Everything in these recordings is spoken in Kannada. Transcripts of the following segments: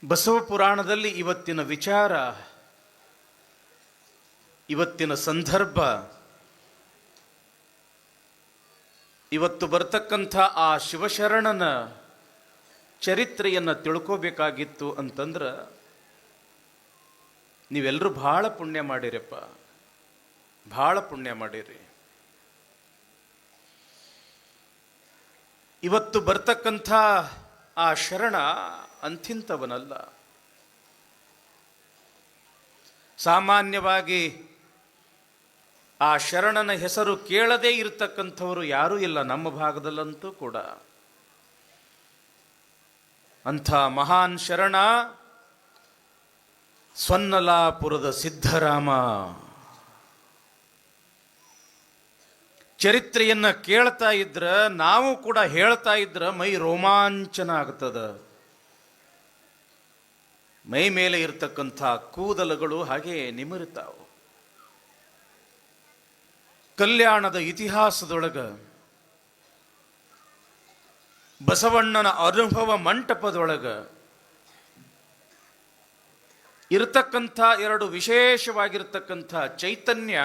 ಬಸವ ಪುರಾಣದಲ್ಲಿ ಇವತ್ತಿನ ವಿಚಾರ, ಇವತ್ತಿನ ಸಂದರ್ಭ, ಇವತ್ತು ಬರ್ತಕ್ಕಂಥ ಆ ಶಿವಶರಣನ ಚರಿತ್ರೆಯನ್ನು ತಿಳ್ಕೋಬೇಕಾಗಿತ್ತು ಅಂತಂದ್ರೆ ನೀವೆಲ್ಲರೂ ಭಾಳ ಪುಣ್ಯ ಮಾಡಿರಪ್ಪ, ಭಾಳ ಪುಣ್ಯ ಮಾಡಿರಿ. ಇವತ್ತು ಬರ್ತಕ್ಕಂಥ ಆ ಶರಣ ಅಂಥಿಂಥವನಲ್ಲ. ಸಾಮಾನ್ಯವಾಗಿ ಆ ಶರಣನ ಹೆಸರು ಕೇಳದೇ ಇರತಕ್ಕಂಥವರು ಯಾರೂ ಇಲ್ಲ ನಮ್ಮ ಭಾಗದಲ್ಲಂತೂ ಕೂಡ. ಅಂಥ ಮಹಾನ್ ಶರಣ ಸ್ವನ್ನಲಾಪುರದ ಸಿದ್ಧರಾಮ. ಚರಿತ್ರೆಯನ್ನು ಕೇಳ್ತಾ ಇದ್ರ, ನಾವು ಕೂಡ ಹೇಳ್ತಾ ಇದ್ರ ಮೈ ರೋಮಾಂಚನ ಆಗ್ತದ. ಮೈ ಮೇಲೆ ಇರ್ತಕ್ಕಂಥ ಕೂದಲುಗಳು ಹಾಗೆ ನಿಮಿರುತ್ತಾವು. ಕಲ್ಯಾಣದ ಇತಿಹಾಸದೊಳಗ ಬಸವಣ್ಣನ ಅನುಭವ ಮಂಟಪದೊಳಗ ಇರತಕ್ಕಂಥ ಎರಡು ವಿಶೇಷವಾಗಿರ್ತಕ್ಕಂಥ ಚೈತನ್ಯ,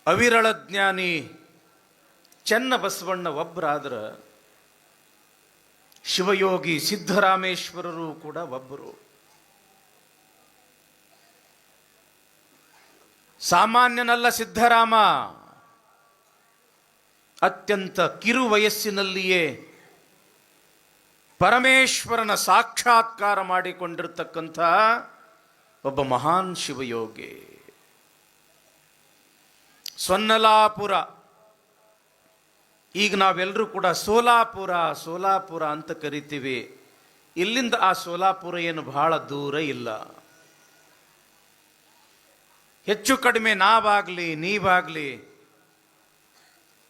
ಅವಿರಳ ಜ್ಞಾನಿ ಚೆನ್ನ ಬಸವಣ್ಣ ಒಬ್ಬರಾದ್ರ, ಶಿವಯೋಗಿ ಸಿದ್ಧರಾಮೇಶ್ವರರು ಕೂಡ ಒಬ್ಬರು. ಸಾಮಾನ್ಯನಲ್ಲ ಸಿದ್ಧರಾಮ. ಅತ್ಯಂತ ಕಿರು ವಯಸ್ಸಿನಲ್ಲಿಯೇ ಪರಮೇಶ್ವರನ ಸಾಕ್ಷಾತ್ಕಾರ ಮಾಡಿಕೊಂಡಿರ್ತಕ್ಕಂಥ ಒಬ್ಬ ಮಹಾನ್ ಶಿವಯೋಗಿ. ಸ್ವನ್ನಲಾಪುರ, ಈಗ ನಾವೆಲ್ಲರೂ ಕೂಡ ಸೋಲಾಪುರ ಸೋಲಾಪುರ ಅಂತ ಕರಿತೀವಿ. ಇಲ್ಲಿಂದ ಆ ಸೋಲಾಪುರ ಏನು ಬಹಳ ದೂರ ಇಲ್ಲ. ಹೆಚ್ಚು ಕಡಿಮೆ ನಾವಾಗಲಿ ನೀವಾಗಲಿ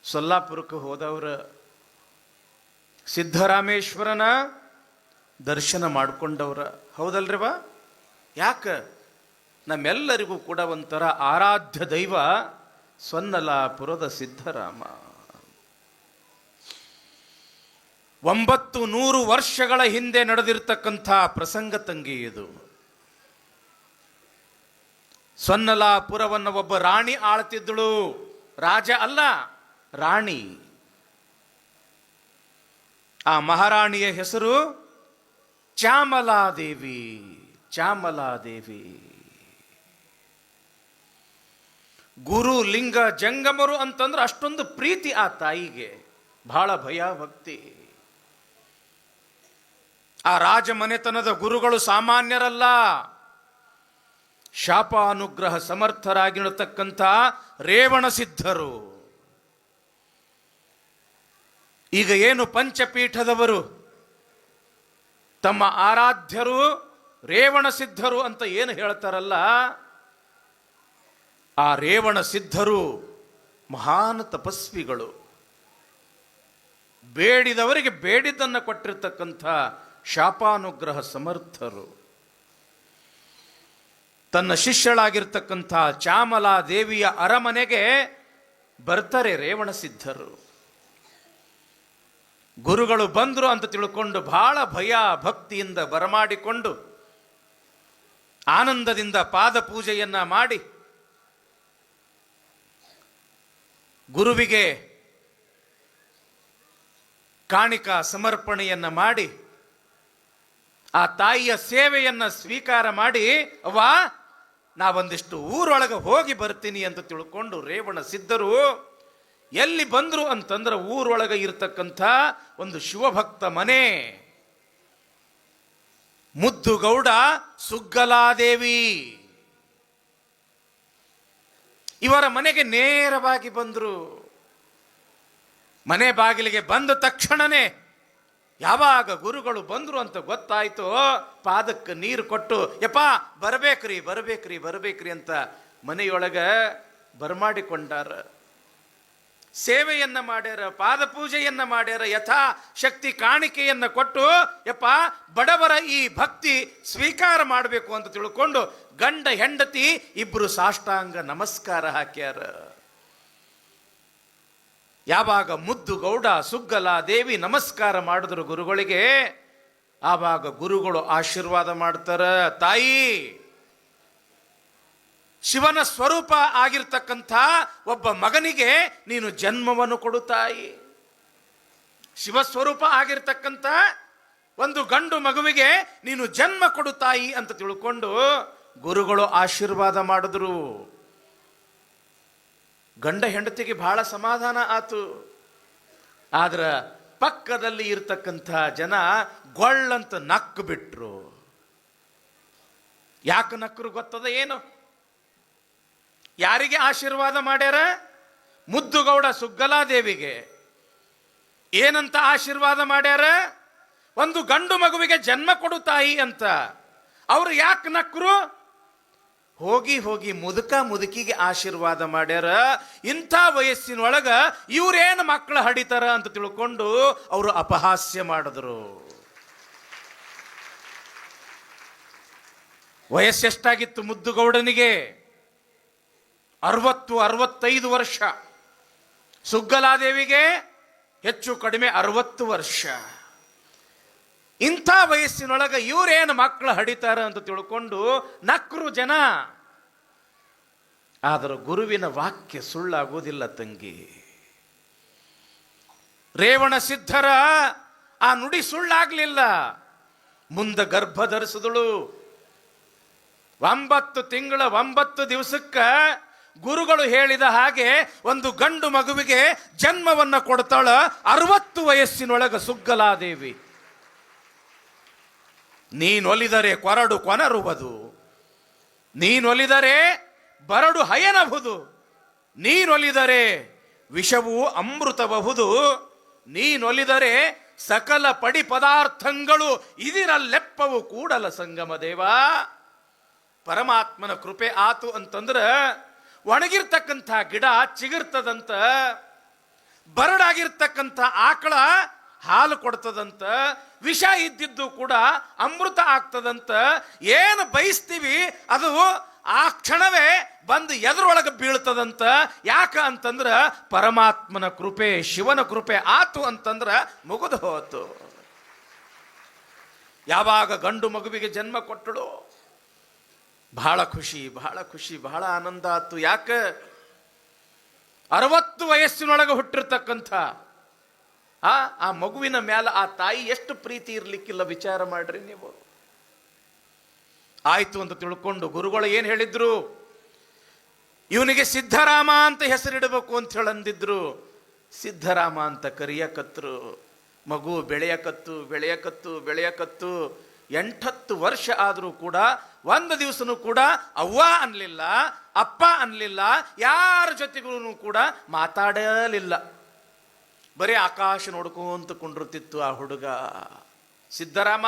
ಸೊಲ್ಲಾಪುರಕ್ಕೆ ಹೋದವ್ರ ಸಿದ್ಧರಾಮೇಶ್ವರನ ದರ್ಶನ ಮಾಡಿಕೊಂಡವ್ರ ಹೌದಲ್ರಿವ? ಯಾಕೆ? ನಮ್ಮೆಲ್ಲರಿಗೂ ಕೂಡ ಒಂಥರ ಆರಾಧ್ಯ ದೈವ ಸ್ವನ್ನಲಾಪುರದ ಸಿದ್ಧರಾಮ. 900 ವರ್ಷಗಳ ಹಿಂದೆ ನಡೆದಿರ್ತಕ್ಕಂಥ ಪ್ರಸಂಗ ತಂಗಿ ಇದು. ಸ್ವನ್ನಲಾಪುರವನ್ನು ಒಬ್ಬ ರಾಣಿ ಆಳ್ತಿದ್ದಳು. ರಾಜ ಅಲ್ಲ, ರಾಣಿ. ಆ ಮಹಾರಾಣಿಯ ಹೆಸರು ಚಾಮಲಾದೇವಿ. ಚಾಮಲಾದೇವಿ ಗುರು ಲಿಂಗ ಜಂಗಮರು ಅಂತಂದ್ರೆ ಅಷ್ಟೊಂದು ಪ್ರೀತಿ ಆ ತಾಯಿಗೆ, ಬಹಳ ಭಯ ಭಕ್ತಿ. ಆ ರಾಜಮನೆತನದ ಗುರುಗಳು ಸಾಮಾನ್ಯರಲ್ಲ. ಶಾಪಾನುಗ್ರಹ ಸಮರ್ಥರಾಗಿರತಕ್ಕಂಥ ರೇವಣ ಸಿದ್ಧರು. ಈಗ ಏನು ಪಂಚಪೀಠದವರು ತಮ್ಮ ಆರಾಧ್ಯರು ರೇವಣ ಸಿದ್ಧರು ಅಂತ ಏನು ಹೇಳ್ತಾರಲ್ಲ, ಆ ರೇವಣ ಸಿದ್ಧರು ಮಹಾನ್ ತಪಸ್ವಿಗಳು. ಬೇಡಿದವರಿಗೆ ಬೇಡಿದ್ದನ್ನು ಕೊಟ್ಟಿರ್ತಕ್ಕಂಥ ಶಾಪಾನುಗ್ರಹ ಸಮರ್ಥರು. ತನ್ನ ಶಿಷ್ಯಳಾಗಿರ್ತಕ್ಕಂಥ ಚಾಮಲಾದೇವಿಯ ಅರಮನೆಗೆ ಬರ್ತಾರೆ ರೇವಣ ಸಿದ್ಧರು. ಗುರುಗಳು ಬಂದರು ಅಂತ ತಿಳ್ಕೊಂಡು ಬಹಳ ಭಯ ಭಕ್ತಿಯಿಂದ ಬರಮಾಡಿಕೊಂಡು ಆನಂದದಿಂದ ಪಾದ ಪೂಜೆಯನ್ನ ಮಾಡಿ ಗುರುವಿಗೆ ಕಾಣಿಕ ಸಮರ್ಪಣೆಯನ್ನ ಮಾಡಿ ಆ ತಾಯಿಯ ಸೇವೆಯನ್ನ ಸ್ವೀಕಾರ ಮಾಡಿ, ಅವ್ವ ನಾವೊಂದಿಷ್ಟು ಊರೊಳಗೆ ಹೋಗಿ ಬರ್ತೀನಿ ಅಂತ ತಿಳ್ಕೊಂಡು ರೇವಣ ಸಿದ್ಧರು ಎಲ್ಲಿ ಬಂದ್ರು ಅಂತಂದ್ರೆ ಊರೊಳಗೆ ಇರ್ತಕ್ಕಂಥ ಒಂದು ಶಿವಭಕ್ತ ಮನೆ, ಮುದ್ದುಗೌಡ ಸುಗ್ಗಲಾದೇವಿ ಇವರ ಮನೆಗೆ ನೇರವಾಗಿ ಬಂದರು. ಮನೆ ಬಾಗಿಲಿಗೆ ಬಂದ ತಕ್ಷಣನೇ ಯಾವಾಗ ಗುರುಗಳು ಬಂದರು ಅಂತ ಗೊತ್ತಾಯ್ತು, ಪಾದಕ್ಕೆ ನೀರು ಕೊಟ್ಟು ಯಪ್ಪ ಬರಬೇಕ್ರಿ ಬರಬೇಕ್ರಿ ಬರಬೇಕ್ರಿ ಅಂತ ಮನೆಯೊಳಗ ಬರಮಾಡಿಕೊಂಡಾರ. ಸೇವೆಯನ್ನ ಮಾಡ್ಯಾರ, ಪಾದ ಪೂಜೆಯನ್ನ ಮಾಡ್ಯಾರ, ಯಥಾ ಶಕ್ತಿ ಕಾಣಿಕೆಯನ್ನ ಕೊಟ್ಟು ಯಪ್ಪ ಬಡವರ ಈ ಭಕ್ತಿ ಸ್ವೀಕಾರ ಮಾಡಬೇಕು ಅಂತ ತಿಳ್ಕೊಂಡು ಗಂಡ ಹೆಂಡತಿ ಇಬ್ರು ಸಾಷ್ಟಾಂಗ ನಮಸ್ಕಾರ ಹಾಕ್ಯಾರ. ಯಾವಾಗ ಮುದ್ದು ಗೌಡ ಸುಗ್ಗಲ ದೇವಿ ನಮಸ್ಕಾರ ಮಾಡಿದ್ರು ಗುರುಗಳಿಗೆ, ಆವಾಗ ಗುರುಗಳು ಆಶೀರ್ವಾದ ಮಾಡ್ತಾರ, ತಾಯಿ ಶಿವನ ಸ್ವರೂಪ ಆಗಿರ್ತಕ್ಕಂಥ ಒಬ್ಬ ಮಗನಿಗೆ ನೀನು ಜನ್ಮವನ್ನು ಕೊಡು ತಾಯಿ. ಶಿವಸ್ವರೂಪ ಆಗಿರ್ತಕ್ಕಂಥ ಒಂದು ಗಂಡು ಮಗುವಿಗೆ ನೀನು ಜನ್ಮ ಕೊಡು ತಾಯಿ ಅಂತ ತಿಳ್ಕೊಂಡು ಗುರುಗಳು ಆಶೀರ್ವಾದ ಮಾಡಿದ್ರು. ಗಂಡ ಹೆಂಡತಿಗೆ ಬಹಳ ಸಮಾಧಾನ ಆತು. ಆದ್ರ ಪಕ್ಕದಲ್ಲಿ ಇರ್ತಕ್ಕಂಥ ಜನ ಗೊಳ್ಳಂತ ನಕ್ಕು ಬಿಟ್ರು. ಯಾಕೆ ನಕ್ಕರು ಗೊತ್ತದ ಏನು? ಯಾರಿಗೆ ಆಶೀರ್ವಾದ ಮಾಡ್ಯಾರ? ಮುದ್ದುಗೌಡ ಸುಗ್ಗಲಾದೇವಿಗೆ. ಏನಂತ ಆಶೀರ್ವಾದ ಮಾಡ್ಯಾರ? ಒಂದು ಗಂಡು ಮಗುವಿಗೆ ಜನ್ಮ ಕೊಡು ತಾಯಿ ಅಂತ. ಅವ್ರು ಯಾಕೆ ನಕ್ಕರು? ಹೋಗಿ ಹೋಗಿ ಮುದುಕ ಮುದುಕಿಗೆ ಆಶೀರ್ವಾದ ಮಾಡ್ಯಾರ. ಇಂಥ ವಯಸ್ಸಿನೊಳಗ ಇವ್ರೇನು ಮಕ್ಕಳು ಹಡಿತಾರ ಅಂತ ತಿಳ್ಕೊಂಡು ಅವರು ಅಪಹಾಸ್ಯ ಮಾಡಿದ್ರು. ವಯಸ್ಸೆಷ್ಟಾಗಿತ್ತು ಮುದ್ದುಗೌಡನಿಗೆ? 60-65 ವರ್ಷ. ಸುಗ್ಗಲಾದೇವಿಗೆ ಹೆಚ್ಚು ಕಡಿಮೆ 60 ವರ್ಷ. ಇಂಥ ವಯಸ್ಸಿನೊಳಗೆ ಇವರೇನು ಮಕ್ಕಳು ಹಡಿತಾರ ಅಂತ ತಿಳ್ಕೊಂಡು ನಕ್ರು ಜನ. ಆದರೆ ಗುರುವಿನ ವಾಕ್ಯ ಸುಳ್ಳಾಗುವುದಿಲ್ಲ ತಂಗಿ. ರೇವಣ ಸಿದ್ಧರ ಆ ನುಡಿ ಸುಳ್ಳಾಗ್ಲಿಲ್ಲ. ಮುಂದೆ ಗರ್ಭ ಧರಿಸಿದಳು. 9 ತಿಂಗಳ 9 ದಿವಸಕ್ಕ ಗುರುಗಳು ಹೇಳಿದ ಹಾಗೆ ಒಂದು ಗಂಡು ಮಗುವಿಗೆ ಜನ್ಮವನ್ನ ಕೊಡ್ತಾಳ 60 ವಯಸ್ಸಿನೊಳಗ ಸುಗ್ಗಲಾದೇವಿ. ನೀನೊಲಿದರೆ ಕೊರಡು ಕೊನರುವುದು, ನೀನೊಲಿದರೆ ಬರಡು ಹಯನಬಹುದು, ನೀನೊಲಿದರೆ ವಿಷವು ಅಮೃತಬಹುದು, ನೀನೊಲಿದರೆ ಸಕಲ ಪಡಿ ಪದಾರ್ಥಗಳು ಇದಿರಲ್ಲೆಪ್ಪವು ಕೂಡಲ ಸಂಗಮ ದೇವ. ಪರಮಾತ್ಮನ ಕೃಪೆ ಆತು ಅಂತಂದ್ರ ಒಣಗಿರ್ತಕ್ಕಂಥ ಗಿಡ ಚಿಗುರ್ತದಂತ, ಬರಡಾಗಿರ್ತಕ್ಕಂಥ ಆಕಳ ಹಾಲು ಕೊಡ್ತದಂತ, ವಿಷ ಇದ್ದಿದ್ದು ಕೂಡ ಅಮೃತ ಆಗ್ತದಂತ. ಏನು ಬಯಸ್ತೀವಿ ಅದು ಆ ಕ್ಷಣವೇ ಬಂದು ಎದುರೊಳಗೆ ಬೀಳ್ತದಂತ. ಯಾಕ ಅಂತಂದ್ರ ಪರಮಾತ್ಮನ ಕೃಪೆ, ಶಿವನ ಕೃಪೆ ಆತು ಅಂತಂದ್ರ ಮುಗಿದು ಹೋತು. ಯಾವಾಗ ಗಂಡು ಮಗುವಿಗೆ ಜನ್ಮ ಕೊಟ್ಟಳು ಬಹಳ ಖುಷಿ, ಬಹಳ ಖುಷಿ, ಬಹಳ ಆನಂದ ಆತು. ಯಾಕ? 60 ವಯಸ್ಸಿನೊಳಗೆ ಹುಟ್ಟಿರ್ತಕ್ಕಂಥ ಆ ಮಗುವಿನ ಮೇಲೆ ಆ ತಾಯಿ ಎಷ್ಟು ಪ್ರೀತಿ ಇರ್ಲಿಕ್ಕಿಲ್ಲ, ವಿಚಾರ ಮಾಡ್ರಿ ನೀವು. ಆಯ್ತು ಅಂತ ತಿಳ್ಕೊಂಡು ಗುರುಗಳು ಏನ್ ಹೇಳಿದ್ರು? ಇವನಿಗೆ ಸಿದ್ಧರಾಮ ಅಂತ ಹೆಸರಿಡಬೇಕು ಅಂತ ಹೇಳಂದಿದ್ರು. ಸಿದ್ಧರಾಮ ಅಂತ ಕರಿಯಕತ್ರು. ಮಗು ಬೆಳೆಯಕತ್ತು ಬೆಳೆಯಕತ್ತು ಬೆಳೆಯಕತ್ತು. 8-10 ವರ್ಷ ಆದರೂ ಕೂಡ ಒಂದು ದಿವಸನೂ ಕೂಡ ಅವ್ವ ಅನ್ಲಿಲ್ಲ, ಅಪ್ಪ ಅನ್ಲಿಲ್ಲ, ಯಾರ ಜೊತೆಗೂ ಕೂಡ ಮಾತಾಡಲಿಲ್ಲ. ಬರೀ ಆಕಾಶ ನೋಡ್ಕೊಂತ ಕುಂಡಿರ್ತಿತ್ತು ಆ ಹುಡುಗ ಸಿದ್ಧರಾಮ.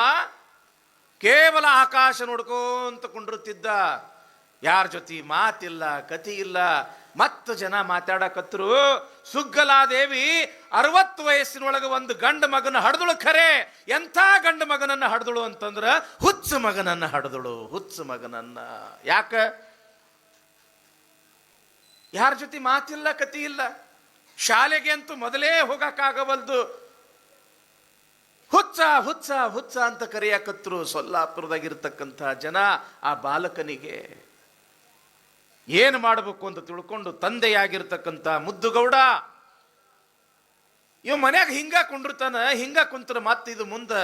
ಕೇವಲ ಆಕಾಶ ನೋಡ್ಕೊಂತ ಕುಂಡಿರ್ತಿದ್ದ. ಯಾರ ಜೊತೆ ಮಾತಿಲ್ಲ, ಕತಿ ಇಲ್ಲ. ಮತ್ತು ಜನ ಮಾತಾಡಕತ್ರು. ಸುಗ್ಗಲಾದೇವಿ 60 ವಯಸ್ಸಿನೊಳಗೆ ಒಂದು ಗಂಡು ಮಗನ ಹಡ್ದಳು. ಖರೆ ಎಂಥ ಗಂಡು ಮಗನನ್ನ ಹಡ್ದಳು ಅಂತಂದ್ರ ಹುಚ್ಚು ಮಗನನ್ನ ಹಡ್ದಳು, ಹುಚ್ಚು ಮಗನನ್ನ. ಯಾಕ? ಯಾರ ಜೊತೆ ಮಾತಿಲ್ಲ, ಕತಿ ಇಲ್ಲ. ಶಾಲೆಗೆ ಅಂತೂ ಮೊದಲೇ ಹೋಗಕ್ಕಾಗವಲ್ದು. ಹುಚ್ಚ ಹುಚ್ಚ ಹುಚ್ಚ ಅಂತ ಕರೆಯಕತ್ರು ಸೊಲ್ಲಾಪುರದಾಗಿರ್ತಕ್ಕಂಥ ಜನ ಆ ಬಾಲಕನಿಗೆ. ಏನು ಮಾಡಬೇಕು ಅಂತ ತಿಳ್ಕೊಂಡು ತಂದೆಯಾಗಿರ್ತಕ್ಕಂಥ ಮುದ್ದುಗೌಡ ಇವ ಮನ್ಯಾಗ ಹಿಂಗ ಕುಂಡಿರ್ತಾನ. ಹಿಂಗ ಕುಂತ್ರ ಮತ್ತಿದು ಮುಂದೆ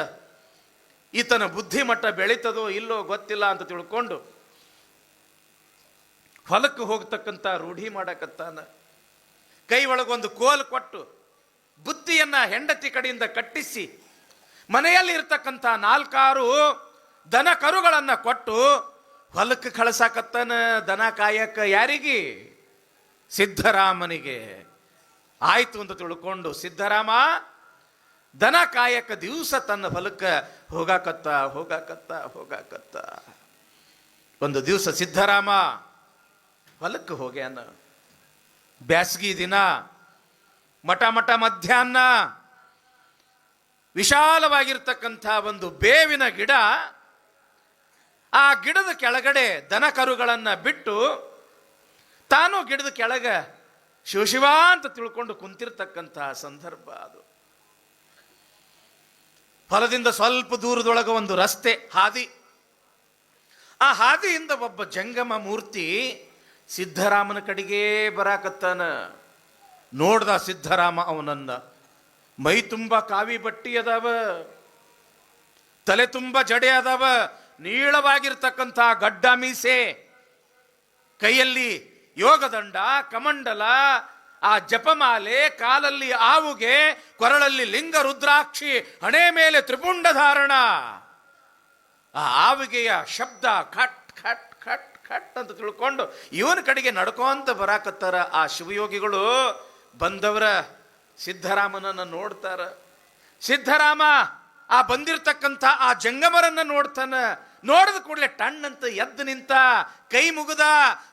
ಈತನ ಬುದ್ಧಿಮಟ್ಟ ಬೆಳೀತದೋ ಇಲ್ಲೋ ಗೊತ್ತಿಲ್ಲ ಅಂತ ತಿಳ್ಕೊಂಡು ಹೊಲಕ್ಕೆ ಹೋಗ್ತಕ್ಕಂಥ ರೂಢಿ ಮಾಡಕತ್ತಾನ. ಕೈ ಒಳಗೊಂದು ಕೋಲು ಕೊಟ್ಟು ಬುತ್ತಿಯನ್ನ ಹೆಂಡತಿ ಕಡೆಯಿಂದ ಕಟ್ಟಿಸಿ ಮನೆಯಲ್ಲಿ ಇರ್ತಕ್ಕಂಥ 4-6 ದನ ಕರುಗಳನ್ನ ಕೊಟ್ಟು ಹೊಲಕ್ಕೆ ಕಳಸಾಕತ್ತಾನ. ದನ ಕಾಯಕ ಯಾರಿಗೆ? ಸಿದ್ಧರಾಮನಿಗೆ. ಆಯ್ತು ಅಂತ ತಿಳ್ಕೊಂಡು ಸಿದ್ಧರಾಮ ದನ ಕಾಯಕ ದಿವಸ ತನ್ನ ಹೊಲಕ್ಕೆ ಹೋಗಾಕತ್ತ ಹೋಗಾಕತ್ತ ಹೋಗಾಕತ್ತ. ಒಂದು ದಿವಸ ಸಿದ್ಧರಾಮ ಹೊಲಕ್ಕೆ ಹೋಗ್ಯಾನ. ಬ್ಯಾಸಗಿ ದಿನ, ಮಠ ಮಧ್ಯಾಹ್ನ. ವಿಶಾಲವಾಗಿರ್ತಕ್ಕಂಥ ಒಂದು ಬೇವಿನ ಗಿಡ. ಆ ಗಿಡದ ಕೆಳಗಡೆ ದನ ಕರುಗಳನ್ನ ಬಿಟ್ಟು ತಾನು ಗಿಡದ ಕೆಳಗೆ ಶಿವ ಅಂತ ತಿಳ್ಕೊಂಡು ಕುಂತಿರ್ತಕ್ಕಂತಹ ಸಂದರ್ಭ ಅದು. ಹೊಲದಿಂದ ಸ್ವಲ್ಪ ದೂರದೊಳಗೆ ಒಂದು ರಸ್ತೆ ಹಾದಿ. ಆ ಹಾದಿಯಿಂದ ಒಬ್ಬ ಜಂಗಮ ಮೂರ್ತಿ ಸಿದ್ಧರಾಮನ ಕಡೆಗೇ ಬರಾಕತ್ತಾನ. ನೋಡ್ದ ಸಿದ್ಧರಾಮ ಅವನನ್ನ. ಮೈ ತುಂಬ ಕಾವಿ ಬಟ್ಟಿ ಅದಾವ, ತಲೆ ತುಂಬ ಜಡೆ ಅದಾವ, ನೀಳವಾಗಿರ್ತಕ್ಕಂಥ ಗಡ್ಡ ಮೀಸೆ, ಕೈಯಲ್ಲಿ ಯೋಗದಂಡ, ಕಮಂಡಲ, ಆ ಜಪಮಾಲೆ, ಕಾಲಲ್ಲಿ ಆವುಗೆ, ಕೊರಳಲ್ಲಿ ಲಿಂಗ ರುದ್ರಾಕ್ಷಿ, ಹಣೆ ಮೇಲೆ ತ್ರಿಪುಂಡ ಧಾರಣ. ಆ ಆವಿಗೆಯ ಶಬ್ದ ಖಟ್ ಖಟ್ ಖಟ್ ಖಟ್ ಅಂತ ತಿಳ್ಕೊಂಡು ಇವನ ಕಡೆಗೆ ನಡ್ಕೊಂತ ಬರಾಕತ್ತಾರ. ಆ ಶಿವಯೋಗಿಗಳು ಬಂದವರ ಸಿದ್ಧರಾಮನನ್ನ ನೋಡ್ತಾರ. ಸಿದ್ಧರಾಮ ಆ ಬಂದಿರತಕ್ಕಂಥ ಆ ಜಂಗಮರನ್ನ ನೋಡ್ತಾನ. ನೋಡಿದ ಕೂಡಲೇ ಟಣ್ಣಂತ ಎದ್ದು ನಿಂತ, ಕೈ ಮುಗಿದ,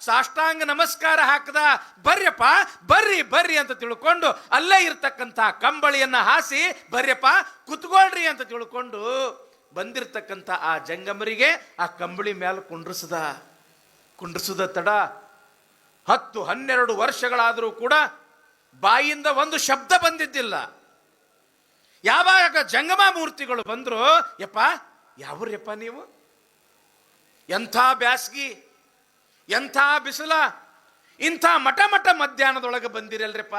ಸಾಷ್ಟಾಂಗ ನಮಸ್ಕಾರ ಹಾಕದ. ಬರ್ಯಪ್ಪ ಬರ್ರಿ ಬರ್ರಿ ಅಂತ ತಿಳ್ಕೊಂಡು ಅಲ್ಲೇ ಇರ್ತಕ್ಕಂಥ ಕಂಬಳಿಯನ್ನ ಹಾಸಿ ಬರ್ಯಪ್ಪ ಕುತ್ಕೊಳ್ರಿ ಅಂತ ತಿಳ್ಕೊಂಡು ಬಂದಿರತಕ್ಕಂಥ ಆ ಜಂಗಮರಿಗೆ ಆ ಕಂಬಳಿ ಮೇಲೆ ಕುಂಡ್ರಿಸದ ತಡ 10-12 ವರ್ಷಗಳಾದರೂ ಕೂಡ ಬಾಯಿಂದ ಒಂದು ಶಬ್ದ ಬಂದಿದ್ದಿಲ್ಲ. ಯಾವಾಗ ಜಂಗಮ ಮೂರ್ತಿಗಳು ಬಂದ್ರು, ಯಪ್ಪ ಯಾವ್ರಪ್ಪ ನೀವು? ಎಂಥ ಬ್ಯಾಸ್ಗಿ, ಎಂಥ ಬಿಸಿಲ, ಇಂಥ ಮಠ ಮಧ್ಯಾಹ್ನದೊಳಗೆ ಬಂದಿರಲ್ರಿಪ್ಪ.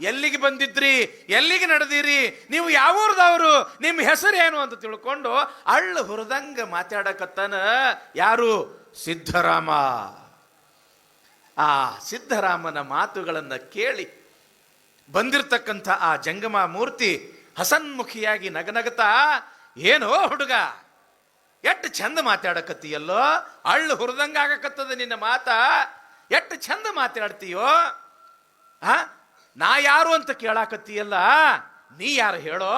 ಎಲ್ಲಿಗೆ ಬಂದಿದ್ರಿ, ಎಲ್ಲಿಗೆ ನಡೆದಿರಿ, ನೀವು ಯಾವೂರ್ದವರು, ನಿಮ್ಮ ಹೆಸರೇನು ಅಂತ ತಿಳ್ಕೊಂಡು ಅಳ್ಳು ಹುರಿದಂಗ ಮಾತಾಡಕತ್ತಾನ. ಯಾರು? ಸಿದ್ಧರಾಮ. ಆ ಸಿದ್ಧರಾಮನ ಮಾತುಗಳನ್ನು ಕೇಳಿ ಬಂದಿರತಕ್ಕಂಥ ಆ ಜಂಗಮ ಮೂರ್ತಿ ಹಸನ್ಮುಖಿಯಾಗಿ ನಗನಗತಾ, ಏನೋ ಹುಡುಗ ಎಷ್ಟು ಚಂದ ಮಾತಾಡಕತ್ತೀಯಲ್ಲೋ, ಅಳ್ಳು ಹುರಿದಂಗ ಆಗಕತ್ತದ ನಿನ್ನ ಮಾತ, ಎಷ್ಟು ಚಂದ ಮಾತಾಡ್ತೀಯೋ. ನಾ ಯಾರು ಅಂತ ಕೇಳಾಕತ್ತೀಯಲ್ಲ, ನೀ ಯಾರು ಹೇಳೋ?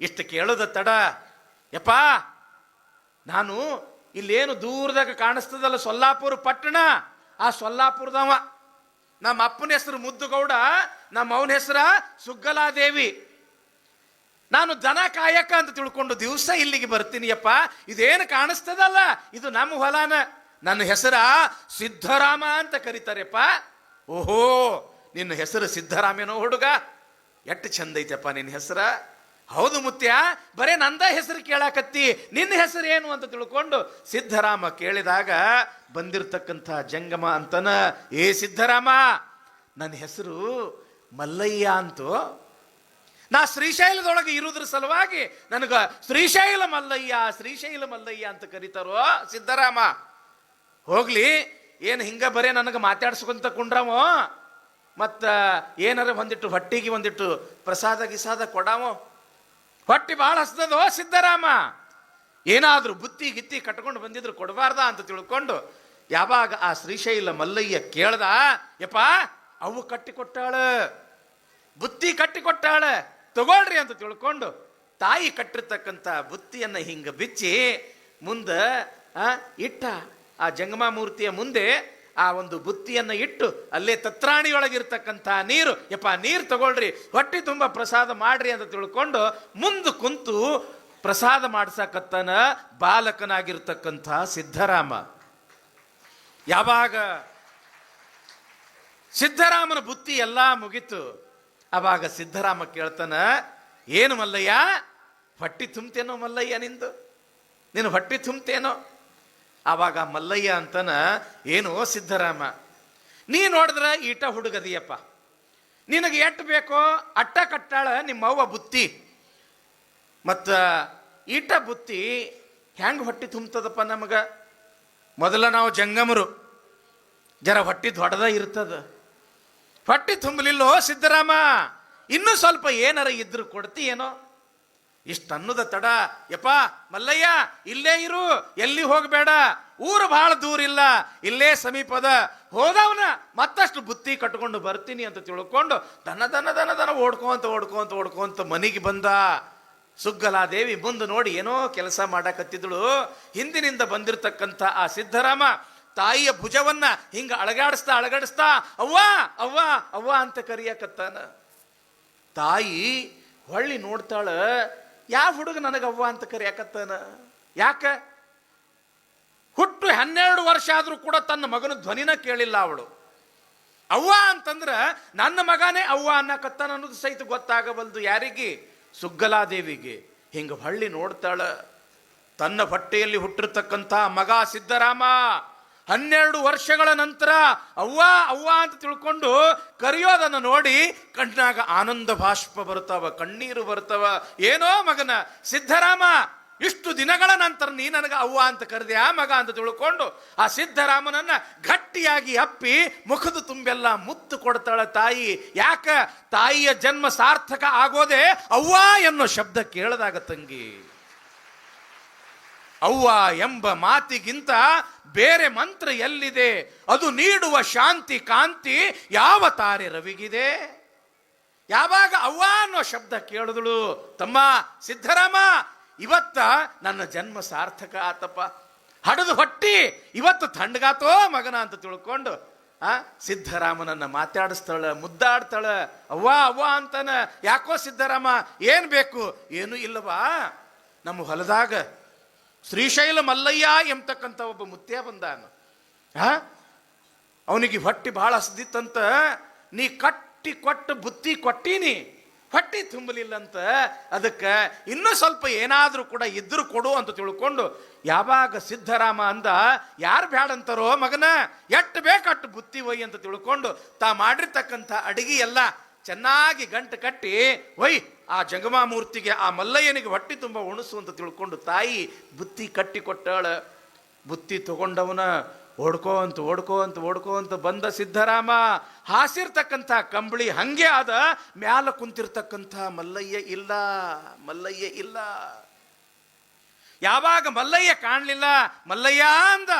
ಇಷ್ಟು ಕೇಳೋದ ತಡ, ಯಪ್ಪ ನಾನು ಇಲ್ಲೇನು ದೂರದಾಗ ಕಾಣಿಸ್ತದಲ್ಲ ಸೊಲ್ಲಾಪುರ ಪಟ್ಟಣ, ಆ ಸೊಲ್ಲಾಪುರದವ. ನಮ್ಮ ಅಪ್ಪನ ಹೆಸರು ಮುದ್ದುಗೌಡ, ನಮ್ಮ ಅವನ ಹೆಸರ ಸುಗ್ಗಲಾದೇವಿ. ನಾನು ದನ ಕಾಯಕ ಅಂತ ತಿಳ್ಕೊಂಡು ದಿವಸ ಇಲ್ಲಿಗೆ ಬರ್ತೀನಿಯಪ್ಪ. ಇದೇನು ಕಾಣಿಸ್ತದಲ್ಲ ಇದು ನಮ್ಮ ಹೊಲಾನ. ನನ್ನ ಹೆಸರ ಸಿದ್ಧರಾಮ ಅಂತ ಕರೀತಾರೆಪ್ಪ. ಓಹೋ, ನಿನ್ನ ಹೆಸರು ಸಿದ್ಧರಾಮೇನೋ ಹುಡುಗ, ಎಷ್ಟು ಚಂದ ಐತಪ್ಪ ನಿನ್ನ ಹೆಸರ. ಹೌದು ಮುತ್ಯ, ಬರೇ ನಂದ ಹೆಸರು ಕೇಳಾಕತ್ತಿ, ನಿನ್ನ ಹೆಸರು ಏನು ಅಂತ ತಿಳ್ಕೊಂಡು ಸಿದ್ಧರಾಮ ಕೇಳಿದಾಗ ಬಂದಿರತಕ್ಕಂಥ ಜಂಗಮ ಅಂತನ, ಏ ಸಿದ್ಧರಾಮ, ನನ್ನ ಹೆಸರು ಮಲ್ಲಯ್ಯ ಅಂತು. ನಾ ಶ್ರೀಶೈಲದೊಳಗೆ ಇರುವುದ್ರ ಸಲುವಾಗಿ ನನಗ ಶ್ರೀಶೈಲ ಮಲ್ಲಯ್ಯ ಅಂತ ಕರೀತಾರೋ ಸಿದ್ಧರಾಮ. ಹೋಗ್ಲಿ, ಏನು ಹಿಂಗ ಬರೇ ನನಗೆ ಮಾತಾಡ್ಸ್ಕೊಂತ ಕುಂಡ್ರಮೋ, ಮತ್ತ ಏನಾರ ಒಂದಿಟ್ಟು ಹೊಟ್ಟಿಗೆ ಒಂದಿಟ್ಟು ಪ್ರಸಾದ ಗಿಸಾದ ಕೊಡಾಮೋ. ಹೊಟ್ಟಿ ಭಾಳ ಹಸ್ದದೋ ಸಿದ್ಧರಾಮ. ಏನಾದರೂ ಬುತ್ತಿ ಗಿತ್ತಿ ಕಟ್ಕೊಂಡು ಬಂದಿದ್ರು ಕೊಡಬಾರ್ದ ಅಂತ ತಿಳ್ಕೊಂಡು ಯಾವಾಗ ಆ ಶ್ರೀಶೈಲ ಮಲ್ಲಯ್ಯ ಕೇಳ್ದ, ಯಪ್ಪ ಅವು ಕಟ್ಟಿಕೊಟ್ಟಾಳ, ಬುತ್ತಿ ಕಟ್ಟಿಕೊಟ್ಟಾಳ, ತಗೊಳ್ರಿ ಅಂತ ತಿಳ್ಕೊಂಡು ತಾಯಿ ಕಟ್ಟಿರ್ತಕ್ಕಂಥ ಬುತ್ತಿಯನ್ನು ಹಿಂಗ ಬಿಚ್ಚಿ ಮುಂದೆ ಇಟ್ಟ. ಆ ಜಂಗಮ ಮೂರ್ತಿಯ ಮುಂದೆ ಆ ಒಂದು ಬುತ್ತಿಯನ್ನು ಇಟ್ಟು ಅಲ್ಲೇ ತತ್ರಾಣಿಯೊಳಗಿರ್ತಕ್ಕಂಥ ನೀರು, ಯಪ್ಪ ನೀರು ತಗೊಳ್ರಿ, ಹೊಟ್ಟೆ ತುಂಬ ಪ್ರಸಾದ ಮಾಡ್ರಿ ಅಂತ ತಿಳ್ಕೊಂಡು ಮುಂದೆ ಕುಂತು ಪ್ರಸಾದ ಮಾಡ್ಸಕತ್ತನ ಬಾಲಕನಾಗಿರ್ತಕ್ಕಂಥ ಸಿದ್ಧರಾಮ. ಯಾವಾಗ ಸಿದ್ಧರಾಮನ ಬುತ್ತಿ ಎಲ್ಲ ಮುಗಿತು, ಅವಾಗ ಸಿದ್ಧರಾಮ ಕೇಳ್ತಾನ, ಏನು ಮಲ್ಲಯ್ಯ ಹೊಟ್ಟಿ ತುಂಬ್ತೇನೋ ಮಲ್ಲಯ್ಯ, ನೀನು ಹೊಟ್ಟಿ ತುಂಬ್ತೇನೋ? ಆವಾಗ ಮಲ್ಲಯ್ಯ ಅಂತನ, ಏನು ಸಿದ್ಧರಾಮ, ನೀ ನೋಡಿದ್ರ ಈಟ ಹುಡುಗದಿಯಪ್ಪ, ನಿನಗೆ ಎಟ್ಟು ಬೇಕೋ ಅಟ್ಟ ಕಟ್ಟಾಳ ನಿಮ್ಮವ್ವ ಬುತ್ತಿ, ಮತ್ತು ಈಟ ಬುತ್ತಿ ಹೆಂಗೆ ಹೊಟ್ಟಿ ತುಂಬ್ತದಪ್ಪ ನಮಗ? ಮೊದಲ ನಾವು ಜಂಗಮರು, ಜರ ಹೊಟ್ಟಿ ದೊಡ್ಡದ ಇರ್ತದ, ಹೊಟ್ಟಿ ತುಂಬಲಿಲ್ಲೋ ಸಿದ್ಧರಾಮ, ಇನ್ನೂ ಸ್ವಲ್ಪ ಏನಾರ ಇದ್ರು ಕೊಡ್ತೀಯೇನೋ? ಇಷ್ಟು ಅನ್ನೋದ ತಡ, ಯಪ್ಪ ಮಲ್ಲಯ್ಯ ಇಲ್ಲೇ ಇರು, ಎಲ್ಲಿ ಹೋಗಬೇಡ, ಊರು ಭಾಳ ದೂರ ಇಲ್ಲ, ಇಲ್ಲೇ ಸಮೀಪದ, ಹೋದವನ ಮತ್ತಷ್ಟು ಬುತ್ತಿ ಕಟ್ಕೊಂಡು ಬರ್ತೀನಿ ಅಂತ ತಿಳ್ಕೊಂಡು ದನ ಓಡ್ಕೊಂತ ಮನೆಗೆ ಬಂದ. ಸುಗ್ಗಲಾದೇವಿ ಮುಂದೆ ನೋಡಿ ಏನೋ ಕೆಲಸ ಮಾಡಕತ್ತಿದಳು. ಹಿಂದಿನಿಂದ ಬಂದಿರತಕ್ಕಂಥ ಆ ಸಿದ್ಧರಾಮ ತಾಯಿಯ ಭುಜವನ್ನ ಹಿಂಗ ಅಳಗಾಡಿಸ್ತಾ ಅವ್ವ ಅವ್ವ ಅವ್ವ ಅಂತ ಕರಿಯಕತ್ತಾನ. ತಾಯಿ ಹೊಳ್ಳಿ ನೋಡ್ತಾಳ, ಯಾವ ಹುಡುಗ ನನಗೆ ಅವ್ವ ಅಂತ ಕರಿಯಾಕತ್ತಾನ? ಯಾಕ? ಹುಟ್ಟು 12 ವರ್ಷ ಆದರೂ ಕೂಡ ತನ್ನ ಮಗನ ಧ್ವನಿನ ಕೇಳಿಲ್ಲ ಅವಳು. ಅವ್ವ ಅಂತಂದ್ರ ನನ್ನ ಮಗನೇ ಅವ್ವ ಅನ್ನಕತ್ತಾನ ಅನ್ನೋದು ಸಹಿತ ಗೊತ್ತಾಗಬಲ್ದು ಯಾರಿಗೆ? ಸುಗ್ಗಲಾದೇವಿಗೆ. ಹಿಂಗ ಹಳ್ಳಿ ನೋಡ್ತಾಳ. ತನ್ನ ಹೊಟ್ಟೆಯಲ್ಲಿ ಹುಟ್ಟಿರ್ತಕ್ಕಂಥ ಮಗ ಸಿದ್ದರಾಮ 12 ವರ್ಷಗಳ ನಂತರ ಅವ್ವ ಅವ್ವ ಅಂತ ತಿಳ್ಕೊಂಡು ಕರೆಯೋದನ್ನು ನೋಡಿ ಕಣ್ಣಾಗ ಆನಂದ ಬಾಷ್ಪ ಬರ್ತಾವ, ಕಣ್ಣೀರು ಬರ್ತಾವ. ಏನೋ ಮಗನ ಸಿದ್ದರಾಮ, ಇಷ್ಟು ದಿನಗಳ ನಂತರ ನೀ ನನಗೆ ಅವ್ವ ಅಂತ ಕರೆದೆ ಆ ಮಗ ಅಂತ ತಿಳ್ಕೊಂಡು ಆ ಸಿದ್ದರಾಮನನ್ನ ಗಟ್ಟಿಯಾಗಿ ಅಪ್ಪಿ ಮುಖದ ತುಂಬೆಲ್ಲ ಮುತ್ತು ಕೊಡ್ತಾಳ ತಾಯಿ. ಯಾಕ? ತಾಯಿಯ ಜನ್ಮ ಸಾರ್ಥಕ ಆಗೋದೇ ಅವ್ವ ಎನ್ನೋ ಶಬ್ದ ಕೇಳಿದಾಗ ತಂಗಿ. ಅವ್ವ ಎಂಬ ಮಾತಿಗಿಂತ ಬೇರೆ ಮಂತ್ರ ಎಲ್ಲಿದೆ? ಅದು ನೀಡುವ ಶಾಂತಿ ಕಾಂತಿ ಯಾವ ತಾರೆ ರವಿಗಿದೆ? ಯಾವಾಗ ಅವ್ವ ಅನ್ನೋ ಶಬ್ದ ಕೇಳಿದಳು, ತಮ್ಮ ಸಿದ್ದರಾಮ, ಇವತ್ತ ನನ್ನ ಜನ್ಮ ಸಾರ್ಥಕ ಆತಪ್ಪ, ಹಡದು ಹೊಟ್ಟಿ ಇವತ್ತು ಥಂಡ್ಗಾತೋ ಮಗನ ಅಂತ ತಿಳ್ಕೊಂಡು ಸಿದ್ದರಾಮನನ್ನ ಮಾತಾಡಿಸ್ತಾಳ, ಮುದ್ದಾಡ್ತಾಳ. ಅವ್ವ ಅವ್ವ ಅಂತಾನ. ಯಾಕೋ ಸಿದ್ದರಾಮ, ಏನ್ ಬೇಕು? ಏನು ಇಲ್ಲವಾ, ನಮ್ಮ ಹೊಲದಾಗ ಶ್ರೀಶೈಲ ಮಲ್ಲಯ್ಯ ಎಂಬತಕ್ಕಂಥ ಒಬ್ಬ ಮುತ್ಯ ಬಂದಾನ. ಅವನಿಗೆ ಹೊಟ್ಟಿ ಬಹಳ ಹಸ್ದಿತ್ತಂತ, ನೀ ಕಟ್ಟಿ ಕೊಟ್ಟು ಬುತ್ತಿ ಕೊಟ್ಟೀನಿ, ಹೊಟ್ಟಿ ತುಂಬಲಿಲ್ಲಂತ. ಅದಕ್ಕೆ ಇನ್ನೂ ಸ್ವಲ್ಪ ಏನಾದರೂ ಕೂಡ ಇದ್ರೂ ಕೊಡು ಅಂತ ತಿಳ್ಕೊಂಡು ಯಾವಾಗ ಸಿದ್ದರಾಮ ಅಂದ, ಯಾರು ಬ್ಯಾಡಂತಾರೋ ಮಗನ, ಎಟ್ಟು ಬೇಕಟ್ಟು ಬುತ್ತಿ ಒಯ್ ಅಂತ ತಿಳ್ಕೊಂಡು ತಾ ಮಾಡಿರ್ತಕ್ಕಂಥ ಅಡಿಗೆ ಎಲ್ಲ ಚೆನ್ನಾಗಿ ಗಂಟು ಕಟ್ಟಿ ಒಯ್ ಆ ಜಂಗಮಾಮೂರ್ತಿಗೆ, ಆ ಮಲ್ಲಯ್ಯನಿಗೆ ಹೊಟ್ಟಿ ತುಂಬ ಉಣಿಸು ಅಂತ ತಿಳ್ಕೊಂಡು ತಾಯಿ ಬುತ್ತಿ ಕಟ್ಟಿ ಕೊಟ್ಟಾಳ. ಬುತ್ತಿ ತಗೊಂಡವನ ಓಡ್ಕೋ ಅಂತ ಬಂದ ಸಿದ್ದರಾಮ. ಹಾಸಿರ್ತಕ್ಕಂಥ ಕಂಬಳಿ ಹಂಗೆ ಆದ, ಮ್ಯಾಲ ಕುಂತಿರ್ತಕ್ಕಂಥ ಮಲ್ಲಯ್ಯ ಇಲ್ಲ. ಯಾವಾಗ ಮಲ್ಲಯ್ಯ ಕಾಣಲಿಲ್ಲ, ಮಲ್ಲಯ್ಯ ಅಂದ,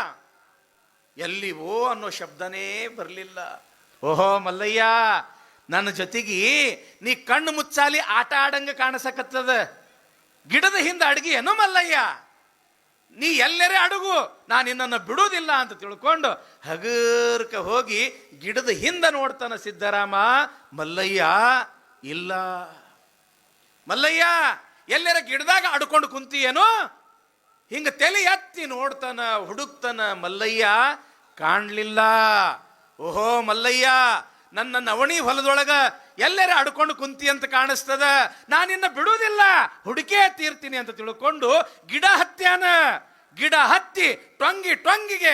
ಎಲ್ಲಿ ಓ ಅನ್ನೋ ಶಬ್ದನೇ ಬರಲಿಲ್ಲ. ಓಹೋ ಮಲ್ಲಯ್ಯ, ನನ್ನ ಜೊತೆಗೆ ನೀ ಕಣ್ಣು ಮುಚ್ಚಾಲಿ ಆಟ ಆಡಂಗ ಕಾಣಿಸಕತ್ತದ, ಗಿಡದ ಹಿಂದೆ ಅಡಗಿ ಏನೋ ಮಲ್ಲಯ್ಯ, ನೀ ಎಲ್ಲರೇ ಅಡುಗು, ನಾನು ನಿನ್ನನ್ನು ಬಿಡುವುದಿಲ್ಲ ಅಂತ ತಿಳ್ಕೊಂಡು ಹಗರ್ಕ ಹೋಗಿ ಗಿಡದ ಹಿಂದೆ ನೋಡ್ತಾನ ಸಿದ್ದರಾಮ. ಮಲ್ಲಯ್ಯ ಇಲ್ಲ. ಮಲ್ಲಯ್ಯ ಎಲ್ಲರ ಗಿಡದಾಗ ಅಡ್ಕೊಂಡು ಕುಂತಿಯೇನೋ? ಹಿಂಗ ತಲೆ ಎತ್ತಿ ನೋಡ್ತಾನ, ಹುಡುಕ್ತಾನ, ಮಲ್ಲಯ್ಯ ಕಾಣ್ಲಿಲ್ಲ. ಓಹೋ ಮಲ್ಲಯ್ಯ, ನನ್ನ ನವಣಿ ಹೊಲದೊಳಗ ಎಲ್ಲರ ಅಡ್ಕೊಂಡು ಕುಂತಿ ಅಂತ ಕಾಣಿಸ್ತದ, ನಾನಿನ್ನ ಬಿಡುವುದಿಲ್ಲ, ಹುಡುಕೇ ತೀರ್ತೀನಿ ಅಂತ ತಿಳ್ಕೊಂಡು ಗಿಡ ಹತ್ತಿ ಟೊಂಗಿಗೆ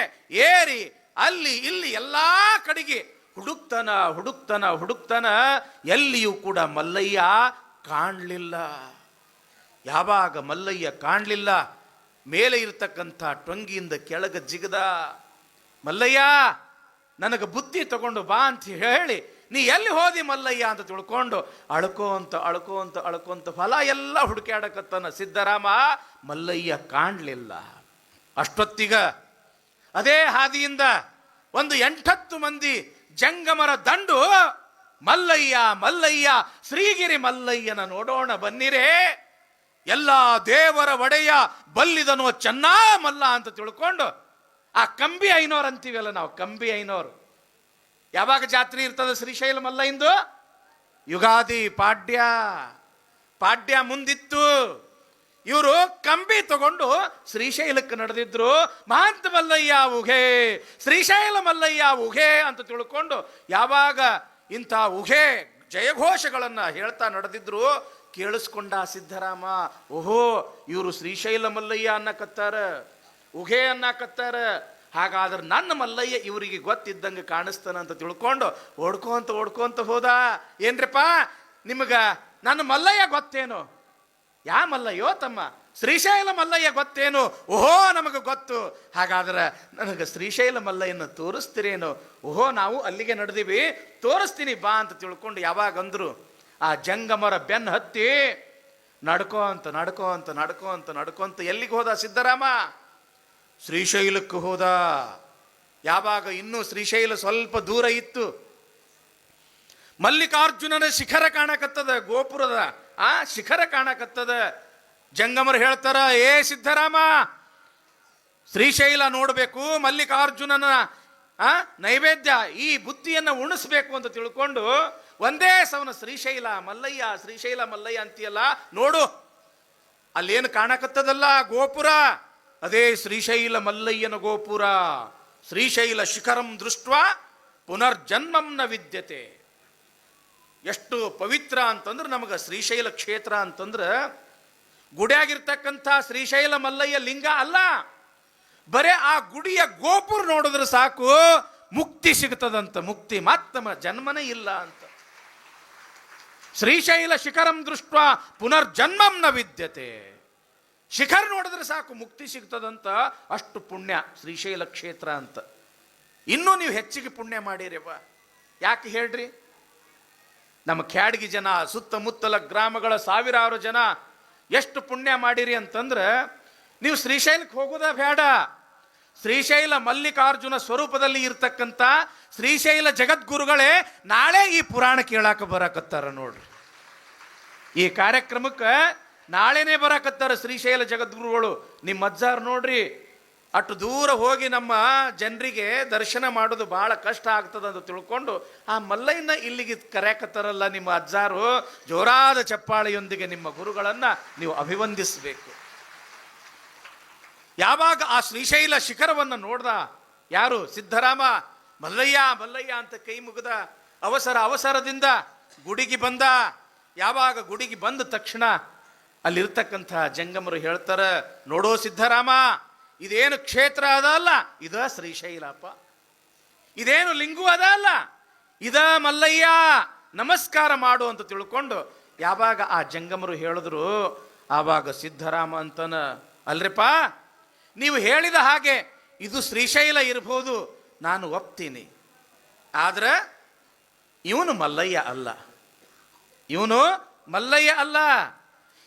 ಏರಿ ಅಲ್ಲಿ ಇಲ್ಲಿ ಎಲ್ಲಾ ಕಡೆಗೆ ಹುಡುಕ್ತಾನ, ಎಲ್ಲಿಯೂ ಕೂಡ ಮಲ್ಲಯ್ಯ ಕಾಣಲಿಲ್ಲ. ಯಾವಾಗ ಮಲ್ಲಯ್ಯ ಕಾಣಲಿಲ್ಲ, ಮೇಲೆ ಇರತಕ್ಕಂಥ ಟೊಂಗಿಯಿಂದ ಕೆಳಗ ಜಿಗದ, ಮಲ್ಲಯ್ಯ ನನಗೆ ಬುದ್ಧಿ ತಗೊಂಡು ಬಾ ಅಂತ ಹೇಳಿ, ನೀ ಎಲ್ಲಿ ಹೋದಿ ಮಲ್ಲಯ್ಯ ಅಂತ ತಿಳ್ಕೊಂಡು ಅಳ್ಕೊಂತ ಹೊಲ ಎಲ್ಲ ಹುಡುಕಾಡಕತ್ತಾನ ಸಿದ್ದರಾಮ. ಮಲ್ಲಯ್ಯ ಕಾಣಲಿಲ್ಲ. ಅಷ್ಟೊತ್ತಿಗ ಅದೇ ಹಾದಿಯಿಂದ ಒಂದು 8-10 ಮಂದಿ ಜಂಗಮರ ದಂಡು ಮಲ್ಲಯ್ಯ ಶ್ರೀಗಿರಿ ಮಲ್ಲಯ್ಯನ ನೋಡೋಣ ಬನ್ನಿರೇ, ಎಲ್ಲ ದೇವರ ಒಡೆಯ ಬಲ್ಲಿದನೋ ಚೆನ್ನ ಮಲ್ಲ ಅಂತ ತಿಳ್ಕೊಂಡು ಆ ಕಂಬಿ ಐನೋರ್ ಅಂತೀವಲ್ಲ ನಾವು, ಕಂಬಿ ಐನೋರು. ಯಾವಾಗ ಜಾತ್ರೆ ಇರ್ತದೆ ಶ್ರೀಶೈಲ ಮಲ್ಲಯ್ಯಂದು? ಯುಗಾದಿ ಪಾಡ್ಯ ಮುಂದಿತ್ತು. ಇವರು ಕಂಬಿ ತಗೊಂಡು ಶ್ರೀಶೈಲಕ್ಕೆ ನಡೆದಿದ್ರು. ಮಹಾಂತ ಮಲ್ಲಯ್ಯ ಉಘೆ, ಶ್ರೀಶೈಲ ಮಲ್ಲಯ್ಯ ಉಘೆ ಅಂತ ತಿಳ್ಕೊಂಡು ಯಾವಾಗ ಇಂಥ ಉಘೆ ಜಯಘೋಷಗಳನ್ನ ಹೇಳ್ತಾ ನಡೆದಿದ್ರು, ಕೇಳಿಸ್ಕೊಂಡ ಸಿದ್ದರಾಮ. ಓಹೋ, ಇವರು ಶ್ರೀಶೈಲ ಮಲ್ಲಯ್ಯ ಅನ್ನಕತ್ತಾರ, ಉಘೆ ಅನ್ನಕತ್ತಾರ, ಹಾಗಾದ್ರೆ ನನ್ನ ಮಲ್ಲಯ್ಯ ಇವರಿಗೆ ಗೊತ್ತಿದ್ದಂಗೆ ಕಾಣಿಸ್ತಾನ ಅಂತ ತಿಳ್ಕೊಂಡು ಓಡ್ಕೊಂತ ಹೋದ. ಏನ್ರಿಪ್ಪ ನಿಮಗ ನನ್ನ ಮಲ್ಲಯ್ಯ ಗೊತ್ತೇನು? ಯಾ ಮಲ್ಲಯ್ಯೋ ತಮ್ಮ? ಶ್ರೀಶೈಲ ಮಲ್ಲಯ್ಯ ಗೊತ್ತೇನು? ಓಹೋ ನಮಗೆ ಗೊತ್ತು. ಹಾಗಾದ್ರೆ ನನಗೆ ಶ್ರೀಶೈಲ ಮಲ್ಲಯ್ಯನ ತೋರಿಸ್ತೀರೇನು? ಓಹೋ ನಾವು ಅಲ್ಲಿಗೆ ನಡೆದಿವಿ, ತೋರಿಸ್ತೀನಿ ಬಾ ಅಂತ ತಿಳ್ಕೊಂಡು ಯಾವಾಗ ಅಂದ್ರು, ಆ ಜಂಗಮರ ಬೆನ್ನು ಹತ್ತಿ ನಡ್ಕೊಂತ ಎಲ್ಲಿಗೆ ಹೋದ ಸಿದ್ದರಾಮ? ಶ್ರೀಶೈಲಕ್ಕೆ ಹೋದ. ಯಾವಾಗ ಇನ್ನೂ ಶ್ರೀಶೈಲ ಸ್ವಲ್ಪ ದೂರ ಇತ್ತು, ಮಲ್ಲಿಕಾರ್ಜುನನ ಶಿಖರ ಕಾಣಕತ್ತದ, ಗೋಪುರದ ಆ ಶಿಖರ ಕಾಣಕತ್ತದ. ಜಂಗಮರು ಹೇಳ್ತಾರ, ಏ ಸಿದ್ದರಾಮ, ಶ್ರೀಶೈಲ ನೋಡಬೇಕು, ಮಲ್ಲಿಕಾರ್ಜುನನ ನೈವೇದ್ಯ ಈ ಬುತ್ತಿಯನ್ನು ಉಣಿಸ್ಬೇಕು ಅಂತ ತಿಳ್ಕೊಂಡು ಒಂದೇ ಸವನ ಶ್ರೀಶೈಲ ಮಲ್ಲಯ್ಯ ಅಂತೀಯಲ್ಲ, ನೋಡು ಅಲ್ಲೇನು ಕಾಣಕತ್ತದಲ್ಲ ಗೋಪುರ, ಅದೇ ಶ್ರೀಶೈಲ ಮಲ್ಲಯ್ಯನ ಗೋಪುರ. ಶ್ರೀಶೈಲ ಶಿಖರಂ ದೃಷ್ಟ ಪುನರ್ಜನ್ಮಂ ನ ವಿದ್ಯತೆ. ಎಷ್ಟು ಪವಿತ್ರ ಅಂತಂದ್ರೆ ನಮಗೆ ಶ್ರೀಶೈಲ ಕ್ಷೇತ್ರ ಅಂತಂದ್ರೆ ಗುಡಿಯಾಗಿರ್ತಕ್ಕಂಥ ಶ್ರೀಶೈಲ ಮಲ್ಲಯ್ಯ ಲಿಂಗ ಅಲ್ಲ, ಬರೇ ಆ ಗುಡಿಯ ಗೋಪುರ ನೋಡಿದ್ರೆ ಸಾಕು ಮುಕ್ತಿ ಸಿಗ್ತದಂತ. ಮುಕ್ತಿ ಮತ್ತಮ ಜನ್ಮನೇ ಇಲ್ಲ ಅಂತ. ಶ್ರೀಶೈಲ ಶಿಖರಂ ದೃಷ್ಟ ಪುನರ್ಜನ್ಮಂ ನ ವಿದ್ಯತೆ. ಶಿಖರ್ ನೋಡಿದ್ರೆ ಸಾಕು ಮುಕ್ತಿ ಸಿಗ್ತದಂತ. ಅಷ್ಟು ಪುಣ್ಯ ಶ್ರೀಶೈಲ ಕ್ಷೇತ್ರ ಅಂತ. ಇನ್ನೂ ನೀವು ಹೆಚ್ಚಿಗೆ ಪುಣ್ಯ ಮಾಡಿರಿವ. ಯಾಕೆ ಹೇಳ್ರಿ? ನಮ್ಮ ಖ್ಯಾಡ್ಗಿ ಜನ, ಸುತ್ತಮುತ್ತಲ ಗ್ರಾಮಗಳ ಸಾವಿರಾರು ಜನ ಎಷ್ಟು ಪುಣ್ಯ ಮಾಡಿರಿ ಅಂತಂದ್ರೆ, ನೀವು ಶ್ರೀಶೈಲಕ್ಕೆ ಹೋಗೋದ ಬೇಡ, ಶ್ರೀಶೈಲ ಮಲ್ಲಿಕಾರ್ಜುನ ಸ್ವರೂಪದಲ್ಲಿ ಇರ್ತಕ್ಕಂಥ ಶ್ರೀಶೈಲ ಜಗದ್ಗುರುಗಳೇ ನಾಳೆ ಈ ಪುರಾಣ ಕೇಳಾಕ ಬರಾಕತ್ತಾರ ನೋಡ್ರಿ. ಈ ಕಾರ್ಯಕ್ರಮಕ್ಕೆ ನಾಳೆನೇ ಬರಾಕತ್ತಾರ ಶ್ರೀಶೈಲ ಜಗದ್ಗುರುಗಳು. ನಿಮ್ಮ ಅಜ್ಜಾರು ನೋಡ್ರಿ, ಅಷ್ಟು ದೂರ ಹೋಗಿ ನಮ್ಮ ಜನರಿಗೆ ದರ್ಶನ ಮಾಡೋದು ಬಹಳ ಕಷ್ಟ ಆಗ್ತದ ಅಂತ ತಿಳ್ಕೊಂಡು ಆ ಮಲ್ಲಯ್ಯನ ಇಲ್ಲಿಗೆ ಕರೆಯಕತ್ತಾರಲ್ಲ ನಿಮ್ಮ ಅಜ್ಜಾರು. ಜೋರಾದ ಚಪ್ಪಾಳೆಯೊಂದಿಗೆ ನಿಮ್ಮ ಗುರುಗಳನ್ನ ನೀವು ಅಭಿವಂದಿಸಬೇಕು. ಯಾವಾಗ ಆ ಶ್ರೀಶೈಲ ಶಿಖರವನ್ನು ನೋಡ್ದ ಯಾರು? ಸಿದ್ಧರಾಮ. ಮಲ್ಲಯ್ಯ ಮಲ್ಲಯ್ಯ ಅಂತ ಕೈ ಮುಗಿದ. ಅವಸರದಿಂದ ಗುಡಿಗೆ ಬಂದ. ಯಾವಾಗ ಗುಡಿಗೆ ಬಂದ ತಕ್ಷಣ ಅಲ್ಲಿರ್ತಕ್ಕಂಥ ಜಂಗಮರು ಹೇಳ್ತಾರ, ನೋಡೋ ಸಿದ್ಧರಾಮ, ಇದೇನು ಕ್ಷೇತ್ರ ಅದಲ್ಲ, ಇದ ಶ್ರೀಶೈಲಪ್ಪ. ಇದೇನು ಲಿಂಗು ಅದಲ್ಲ, ಇದ ಮಲ್ಲಯ್ಯ, ನಮಸ್ಕಾರ ಮಾಡು ಅಂತ ತಿಳ್ಕೊಂಡು ಯಾವಾಗ ಆ ಜಂಗಮರು ಹೇಳಿದ್ರು, ಆವಾಗ ಸಿದ್ಧರಾಮ ಅಂತನ, ಅಲ್ರಿಪ್ಪ, ನೀವು ಹೇಳಿದ ಹಾಗೆ ಇದು ಶ್ರೀಶೈಲ ಇರ್ಬೋದು, ನಾನು ಒಪ್ತೀನಿ. ಆದ್ರೆ ಇವನು ಮಲ್ಲಯ್ಯ ಅಲ್ಲ, ಇವನು ಮಲ್ಲಯ್ಯ ಅಲ್ಲ.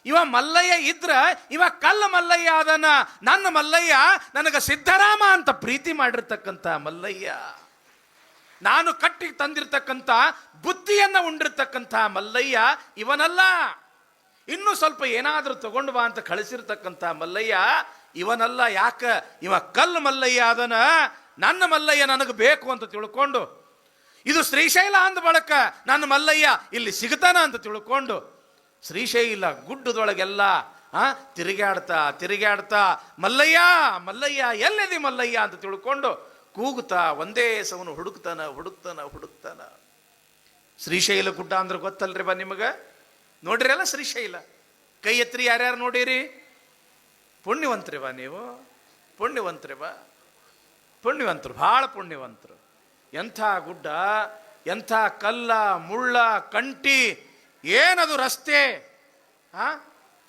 ಇವ ಮಲ್ಲಯ್ಯ ಇದ್ರ ಇವ ಕಲ್ಲ ಮಲ್ಲಯ್ಯ ಅದನ್ನ. ನನ್ನ ಮಲ್ಲಯ್ಯ ನನಗೆ ಸಿದ್ಧರಾಮ ಅಂತ ಪ್ರೀತಿ ಮಾಡಿರ್ತಕ್ಕಂಥ ಮಲ್ಲಯ್ಯ, ನಾನು ಕಟ್ಟಿ ತಂದಿರ್ತಕ್ಕಂಥ ಬುದ್ಧಿಯನ್ನ ಉಂಡಿರ್ತಕ್ಕಂಥ ಮಲ್ಲಯ್ಯ ಇವನಲ್ಲ. ಇನ್ನು ಸ್ವಲ್ಪ ಏನಾದರೂ ತಗೊಂಡು ಬಾ ಅಂತ ಕಳಿಸಿರ್ತಕ್ಕಂಥ ಮಲ್ಲಯ್ಯ ಇವನಲ್ಲ. ಯಾಕ? ಇವ ಕಲ್ಲು ಮಲ್ಲಯ್ಯ ಅದನ. ನನ್ನ ಮಲ್ಲಯ್ಯ ನನಗೆ ಬೇಕು ಅಂತ ತಿಳ್ಕೊಂಡು, ಇದು ಶ್ರೀಶೈಲ ಅಂದ ಬಳಕ ನನ್ನ ಮಲ್ಲಯ್ಯ ಇಲ್ಲಿ ಸಿಗ್ತಾನ ಅಂತ ತಿಳ್ಕೊಂಡು ಶ್ರೀಶೈಲ ಗುಡ್ಡದೊಳಗೆಲ್ಲ ತಿರುಗಾಡ್ತಾ ಮಲ್ಲಯ್ಯ ಮಲ್ಲಯ್ಯ ಎಲ್ಲಿದೆ ಮಲ್ಲಯ್ಯ ಅಂತ ತಿಳ್ಕೊಂಡು ಕೂಗುತ್ತಾ ಒಂದೇ ಸವನು ಹುಡುಕ್ತಾನ. ಶ್ರೀಶೈಲ ಗುಡ್ಡ ಅಂದ್ರೆ ಗೊತ್ತಲ್ರಿ ಬಾ ನಿಮಗೆ? ನೋಡ್ರಿ ಅಲ್ಲ ಶ್ರೀಶೈಲ. ಕೈ ಎತ್ರಿ ಯಾರ್ಯಾರು ನೋಡಿರಿ? ಪುಣ್ಯವಂತ್ರಿ ಬಾ ನೀವು, ಪುಣ್ಯವಂತ್ರಿ ಬಾ, ಪುಣ್ಯವಂತರು, ಭಾಳ ಪುಣ್ಯವಂತರು. ಎಂಥ ಗುಡ್ಡ, ಎಂಥ ಕಲ್ಲ, ಮುಳ್ಳ, ಕಂಟಿ, ಏನದು ರಸ್ತೆ,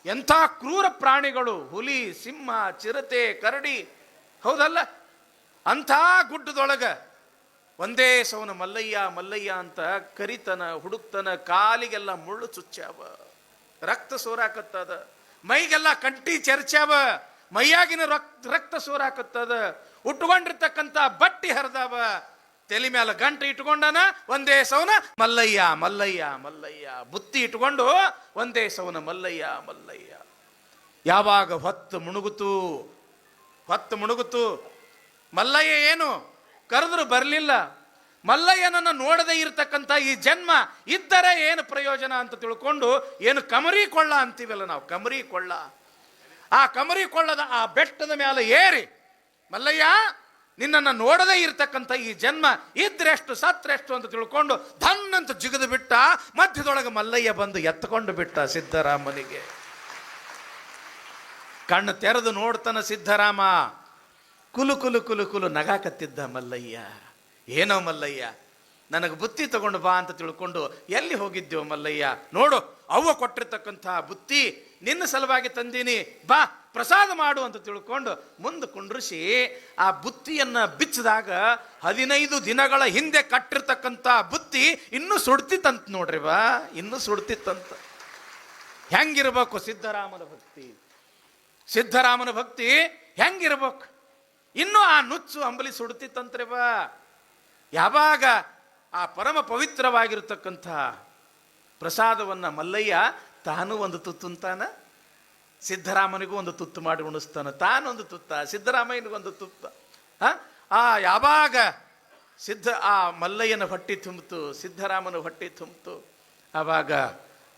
ಎಂಥ ಕ್ರೂರ ಪ್ರಾಣಿಗಳು, ಹುಲಿ, ಸಿಂಹ, ಚಿರತೆ, ಕರಡಿ, ಹೌದಲ್ಲ? ಅಂಥ ಗುಡ್ಡದೊಳಗ ಒಂದೇ ಸವನ ಮಲ್ಲಯ್ಯ ಮಲ್ಲಯ್ಯ ಅಂತ ಕರಿತನ, ಹುಡುಕ್ತನ. ಕಾಲಿಗೆಲ್ಲ ಮುಳ್ಳು ಚುಚ್ಚಾವ, ರಕ್ತ ಸೋರಾಕತ್ತದ, ಮೈಗೆಲ್ಲ ಕಂಟಿ ಚರ್ಚಾವ, ಮೈಯಾಗಿನ ರಕ್ತ ಸೋರಾಕತ್ತದ, ಉಟ್ಕೊಂಡಿರ್ತಕ್ಕಂಥ ಬಟ್ಟಿ ಹರಿದಾವ, ತಲೆ ಮೇಲೆ ಗಂಟು ಇಟ್ಕೊಂಡನ ಒಂದೇ ಸವನ ಮಲ್ಲಯ್ಯ ಮಲ್ಲಯ್ಯ ಮಲ್ಲಯ್ಯ, ಬುತ್ತಿ ಇಟ್ಕೊಂಡು ಒಂದೇ ಸವನ ಮಲ್ಲಯ್ಯ ಮಲ್ಲಯ್ಯ. ಯಾವಾಗ ಹೊತ್ತು ಮುಣುಗುತ್ತು ಮಲ್ಲಯ್ಯ ಏನು ಕರೆದ್ರು ಬರಲಿಲ್ಲ. ಮಲ್ಲಯ್ಯನನ್ನು ನೋಡದೇ ಇರತಕ್ಕಂಥ ಈ ಜನ್ಮ ಇದ್ದರೆ ಏನು ಪ್ರಯೋಜನ ಅಂತ ತಿಳ್ಕೊಂಡು, ಏನು ಕಮರಿ ಕೊಳ್ಳ ಅಂತೀವಲ್ಲ ನಾವು, ಕಮರಿ ಕೊಳ್ಳ, ಆ ಕಮರಿ ಕೊಳ್ಳದ ಆ ಬೆಟ್ಟದ ಮೇಲೆ ಏರಿ, ಮಲ್ಲಯ್ಯ ನಿನ್ನನ್ನು ನೋಡದೇ ಇರತಕ್ಕಂಥ ಈ ಜನ್ಮ ಇದ್ರೆಷ್ಟು ಸತ್ರೆಷ್ಟು ಅಂತ ತಿಳ್ಕೊಂಡು ಧನ್ನಂತ ಜಿಗಿದು ಬಿಟ್ಟ. ಮಧ್ಯದೊಳಗೆ ಮಲ್ಲಯ್ಯ ಬಂದು ಎತ್ತಕೊಂಡು ಬಿಟ್ಟ ಸಿದ್ಧರಾಮನಿಗೆ. ಕಣ್ಣು ತೆರೆದು ನೋಡ್ತಾನ ಸಿದ್ಧರಾಮ. ಕುಲು ನಗಾಕತ್ತಿದ್ದ ಮಲ್ಲಯ್ಯ. ಏನೋ ಮಲ್ಲಯ್ಯ, ನನಗೆ ಬುತ್ತಿ ತಗೊಂಡು ಬಾ ಅಂತ ತಿಳ್ಕೊಂಡು ಎಲ್ಲಿ ಹೋಗಿದ್ದೇವು ಮಲ್ಲಯ್ಯ? ನೋಡು, ಅವ್ವ ಕೊಟ್ಟಿರ್ತಕ್ಕಂಥ ಬುತ್ತಿ ನಿನ್ನ ಸಲುವಾಗಿ ತಂದೀನಿ, ಬಾ ಪ್ರಸಾದ ಮಾಡು ಅಂತ ತಿಳ್ಕೊಂಡು ಮುಂದೆ ಕುಂಡ್ರಿಸಿ ಆ ಬುತ್ತಿಯನ್ನ ಬಿಚ್ಚಿದಾಗ 15 ದಿನಗಳ ಹಿಂದೆ ಕಟ್ಟಿರ್ತಕ್ಕಂಥ ಬುತ್ತಿ ಇನ್ನೂ ಸುಡ್ತಿತ್ತಂತ ನೋಡ್ರಿ ಬಾ, ಇನ್ನೂ ಸುಡ್ತಿತ್ತಂತ. ಹೆಂಗಿರ್ಬೇಕು ಸಿದ್ಧರಾಮನ ಭಕ್ತಿ? ಸಿದ್ಧರಾಮನ ಭಕ್ತಿ ಹೆಂಗಿರ್ಬೇಕು? ಇನ್ನೂ ಆ ನುಚ್ಚು ಅಂಬಲಿ ಸುಡ್ತಿತ್ತಂತ್ರಿ ಬಾ. ಯಾವಾಗ ಆ ಪರಮ ಪವಿತ್ರವಾಗಿರ್ತಕ್ಕಂಥ ಪ್ರಸಾದವನ್ನು ಮಲ್ಲಯ್ಯ ತಾನು ಒಂದು ತುತ್ತುಂತಾನ, ಸಿದ್ಧರಾಮನಿಗೂ ಒಂದು ತುತ್ತು ಮಾಡಿ ಉಣಿಸ್ತಾನ, ತಾನೊಂದು ತುತ್ತ, ಸಿದ್ಧರಾಮಯ್ಯನಿಗೊಂದು ತುತ್ತ. ಯಾವಾಗ ಆ ಮಲ್ಲಯ್ಯನ ಹೊಟ್ಟೆ ತುಂಬಿತು, ಸಿದ್ಧರಾಮನ ಹೊಟ್ಟೆ ತುಂಬಿತು, ಆವಾಗ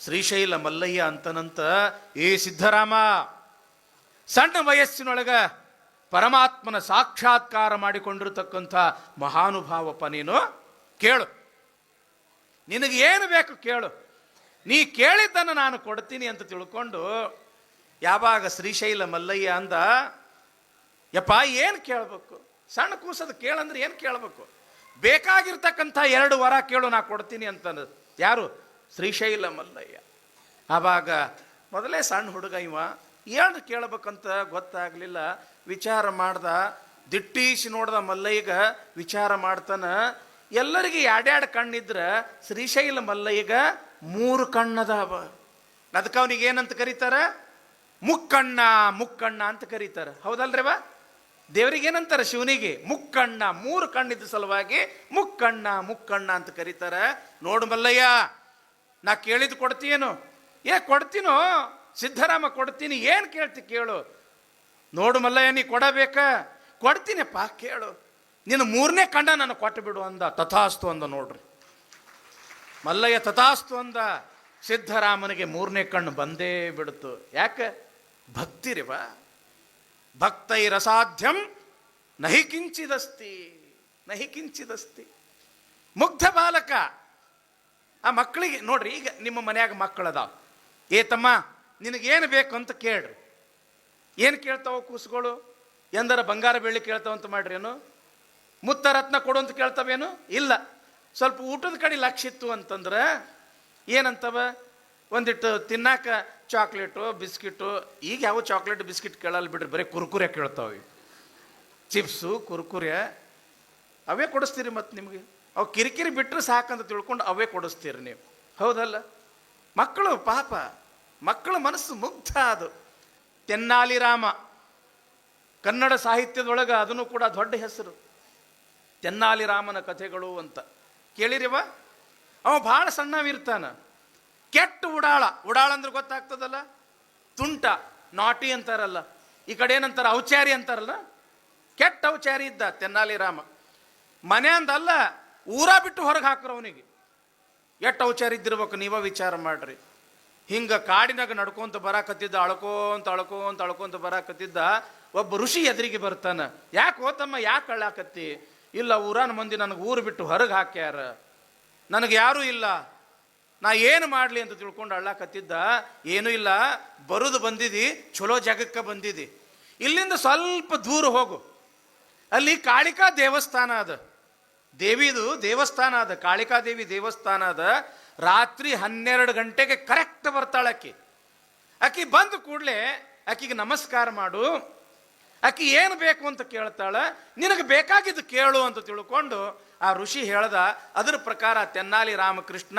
ಶ್ರೀಶೈಲ ಮಲ್ಲಯ್ಯ ಅಂತನಂತ, ಏ ಸಿದ್ಧರಾಮ, ಸಣ್ಣ ವಯಸ್ಸಿನೊಳಗ ಪರಮಾತ್ಮನ ಸಾಕ್ಷಾತ್ಕಾರ ಮಾಡಿಕೊಂಡಿರ್ತಕ್ಕಂಥ ಮಹಾನುಭಾವಪ್ಪ ನೀನು. ಕೇಳು, ನಿನಗೆ ಏನು ಬೇಕು ಕೇಳು, ನೀ ಕೇಳಿದ್ದನ್ನು ನಾನು ಕೊಡ್ತೀನಿ ಅಂತ ತಿಳ್ಕೊಂಡು ಯಾವಾಗ ಶ್ರೀಶೈಲ ಮಲ್ಲಯ್ಯ ಅಂದ, ಯಪ್ಪ ಏನು ಕೇಳಬೇಕು, ಸಣ್ಣ ಕೂಸದ ಕೇಳಂದ್ರೆ ಏನು ಕೇಳಬೇಕು, ಬೇಕಾಗಿರ್ತಕ್ಕಂಥ 2 ವರ ಕೇಳು ನಾ ಕೊಡ್ತೀನಿ ಅಂತಂದ. ಯಾರು? ಶ್ರೀಶೈಲ ಮಲ್ಲಯ್ಯ. ಆವಾಗ ಮೊದಲೇ ಸಣ್ಣ ಹುಡುಗ ಇವ, ಏನು ಕೇಳಬೇಕಂತ ಗೊತ್ತಾಗಲಿಲ್ಲ. ವಿಚಾರ ಮಾಡ್ದ, ದಿಟ್ಟೀಸಿ ನೋಡ್ದ ಮಲ್ಲಯ್ಯಗ, ವಿಚಾರ ಮಾಡ್ತಾನ. ಎಲ್ಲರಿಗೆ 2 ಕಣ್ಣಿದ್ರೆ ಶ್ರೀಶೈಲ ಮಲ್ಲಯ್ಯಗ 3 ಕಣ್ಣದಾವ. ಅದಕ್ಕೆ ಅವನಿಗೆ ಏನಂತ ಕರೀತಾರ? ಮುಕ್ಕಣ್ಣ ಮುಕ್ಕಣ್ಣ ಅಂತ ಕರೀತಾರೆ. ಹೌದಲ್ರಿವ? ದೇವರಿಗೆ ಏನಂತಾರೆ? ಶಿವನಿಗೆ ಮುಕ್ಕಣ್ಣ, 3 ಕಣ್ಣಿದ್ದ ಸಲುವಾಗಿ ಮುಕ್ಕಣ್ಣ ಮುಕ್ಕಣ್ಣ ಅಂತ ಕರೀತಾರೆ. ನೋಡು ಮಲ್ಲಯ್ಯ, ನಾ ಕೇಳಿದ್ದು ಕೊಡ್ತೀಯೇನು? ಕೊಡ್ತೀನೋ ಸಿದ್ಧರಾಮ, ಕೊಡ್ತೀನಿ. ಏನು ಕೇಳ್ತಿ ಕೇಳು. ನೋಡು ಮಲ್ಲಯ್ಯ, ನೀ ಕೊಡಬೇಕಾ? ಕೊಡ್ತೀನಪ್ಪ, ಕೇಳು. ನೀನು 3ನೇ ಕಣ್ಣ ನಾನು ಕೊಟ್ಟು ಬಿಡು ಅಂದ. ತಥಾಸ್ತು ಅಂದ. ನೋಡ್ರಿ, ಮಲ್ಲಯ್ಯ ತಥಾಸ್ತು ಅಂದ. ಸಿದ್ಧರಾಮನಿಗೆ 3ನೇ ಕಣ್ಣು ಬಂದೇ ಬಿಡ್ತು. ಯಾಕೆ? ಭಕ್ತಿರಿವ. ಭಕ್ತೈರಸಾಧ್ಯಂ ನಹಿ ಕಿಂಚಿದಸ್ತಿ, ನಹಿ ಕಿಂಚಿದಸ್ತಿ. ಮುಗ್ಧ ಬಾಲಕ. ಆ ಮಕ್ಕಳಿಗೆ ನೋಡ್ರಿ, ಈಗ ನಿಮ್ಮ ಮನ್ಯಾಗ ಮಕ್ಕಳದಾವ. ತಮ್ಮ ನಿನಗೇನು ಬೇಕು ಅಂತ ಕೇಳ್ರಿ. ಏನು ಕೇಳ್ತಾವ ಕೂಸುಗಳು? ಎಂದರ ಬಂಗಾರ ಬೆಳ್ಳಿ ಕೇಳ್ತಾವಂತ ಮಾಡ್ರಿ ಏನು? ಮುತ್ತ ರತ್ನ ಕೊಡು ಅಂತ ಕೇಳ್ತಾವೇನು? ಇಲ್ಲ. ಸ್ವಲ್ಪ ಊಟದ ಕಡೆ ಲಕ್ಷ ಇತ್ತು ಅಂತಂದ್ರೆ ಏನಂತವ? ಒಂದಿಟ್ಟು ತಿನ್ನಾಕ ಚಾಕ್ಲೇಟು ಬಿಸ್ಕಿಟು. ಈಗ ಯಾವ ಚಾಕ್ಲೇಟ್ ಬಿಸ್ಕಿಟ್ ಕೇಳಲ್ಲ ಬಿಡ್ರಿ, ಬರೀ ಕುರ್ಕುರೆ ಕೇಳ್ತಾವೆ. ಚಿಪ್ಸು ಕುರ್ಕುರೆ ಅವೇ ಕೊಡಿಸ್ತೀರಿ. ಮತ್ತು ನಿಮಗೆ ಅವು ಕಿರಿಕಿರಿ ಬಿಟ್ಟರೆ ಸಾಕಂತ ತಿಳ್ಕೊಂಡು ಅವೇ ಕೊಡಿಸ್ತೀರಿ ನೀವು. ಹೌದಲ್ಲ? ಮಕ್ಕಳು ಪಾಪ, ಮಕ್ಕಳ ಮನಸ್ಸು ಮುಗ್ಧ. ಅದು ತೆನ್ನಾಲಿ ರಾಮ, ಕನ್ನಡ ಸಾಹಿತ್ಯದೊಳಗೆ ಅದನ್ನು ಕೂಡ ದೊಡ್ಡ ಹೆಸರು. ತೆನ್ನಾಲಿ ರಾಮನ ಕಥೆಗಳು ಅಂತ ಕೇಳಿರಿವ? ಅವ ಭಾಳ ಸಣ್ಣವಿರ್ತಾನ. ಕೆಟ್ಟ ಉಡಾಳ. ಉಡಾಳ ಅಂದ್ರೆ ಗೊತ್ತಾಗ್ತದಲ್ಲ? ತುಂಟ, ನಾಟಿ ಅಂತಾರಲ್ಲ. ಈ ಕಡೆ ಏನಂತಾರ? ಔಚಾರಿ ಅಂತಾರಲ್ಲ. ಕೆಟ್ಟ ಔಚಾರಿ ಇದ್ದ ತೆನ್ನಾಲಿ ರಾಮ. ಮನೆ ಅಂದಲ್ಲ, ಊರ ಬಿಟ್ಟು ಹೊರಗೆ ಹಾಕ್ರು ಅವನಿಗೆ. ಎಷ್ಟು ಔಚಾರಿ ಇದ್ದಿರ್ಬೇಕು ನೀವ ವಿಚಾರ ಮಾಡ್ರಿ. ಹಿಂಗೆ ಕಾಡಿನಾಗ ನಡ್ಕೊಂತ ಬರಾಕತ್ತಿದ್ದ, ಅಳ್ಕೋಂತ ಅಳ್ಕೋಂತ ಅಳ್ಕೊಂತ ಬರಾಕತ್ತಿದ್ದ. ಒಬ್ಬ ಋಷಿ ಎದುರಿಗೆ ಬರ್ತಾನ. ಯಾಕೆ ಹೋತಮ್ಮ, ಯಾಕೆ ಅಳ್ಳಾಕತ್ತಿ? ಇಲ್ಲ, ಊರಾನ ಮಂದಿ ನನಗೆ ಊರು ಬಿಟ್ಟು ಹೊರಗೆ ಹಾಕ್ಯಾರ, ನನಗೆ ಯಾರೂ ಇಲ್ಲ, ನಾ ಏನು ಮಾಡಲಿ ಅಂತ ತಿಳ್ಕೊಂಡು ಅಳ್ಳಾಕತ್ತಿದ್ದ. ಏನೂ ಇಲ್ಲ, ಬರುದು ಬಂದಿದ್ದಿ, ಚಲೋ ಜಾಗಕ್ಕೆ ಬಂದಿದ್ದಿ. ಇಲ್ಲಿಂದ ಸ್ವಲ್ಪ ದೂರ ಹೋಗು, ಅಲ್ಲಿ ಕಾಳಿಕಾ ದೇವಸ್ಥಾನ ಅದ. ದೇವಿದು ದೇವಸ್ಥಾನ ಅದ, ಕಾಳಿಕಾದೇವಿ ದೇವಸ್ಥಾನ ಅದ. ರಾತ್ರಿ 12 ಗಂಟೆಗೆ ಕರೆಕ್ಟ್ ಬರ್ತಾಳೆ ಆಕಿ. ಆಕಿ ಬಂದ ಕೂಡಲೇ ಆಕಿಗೆ ನಮಸ್ಕಾರ ಮಾಡು. ಆಕಿ ಏನು ಬೇಕು ಅಂತ ಕೇಳ್ತಾಳೆ. ನಿನಗೆ ಬೇಕಾಗಿದ್ದು ಕೇಳು ಅಂತ ತಿಳ್ಕೊಂಡು ಆ ಋಷಿ ಹೇಳ್ದ. ಅದರ ಪ್ರಕಾರ ತೆನ್ನಾಲಿ ರಾಮಕೃಷ್ಣ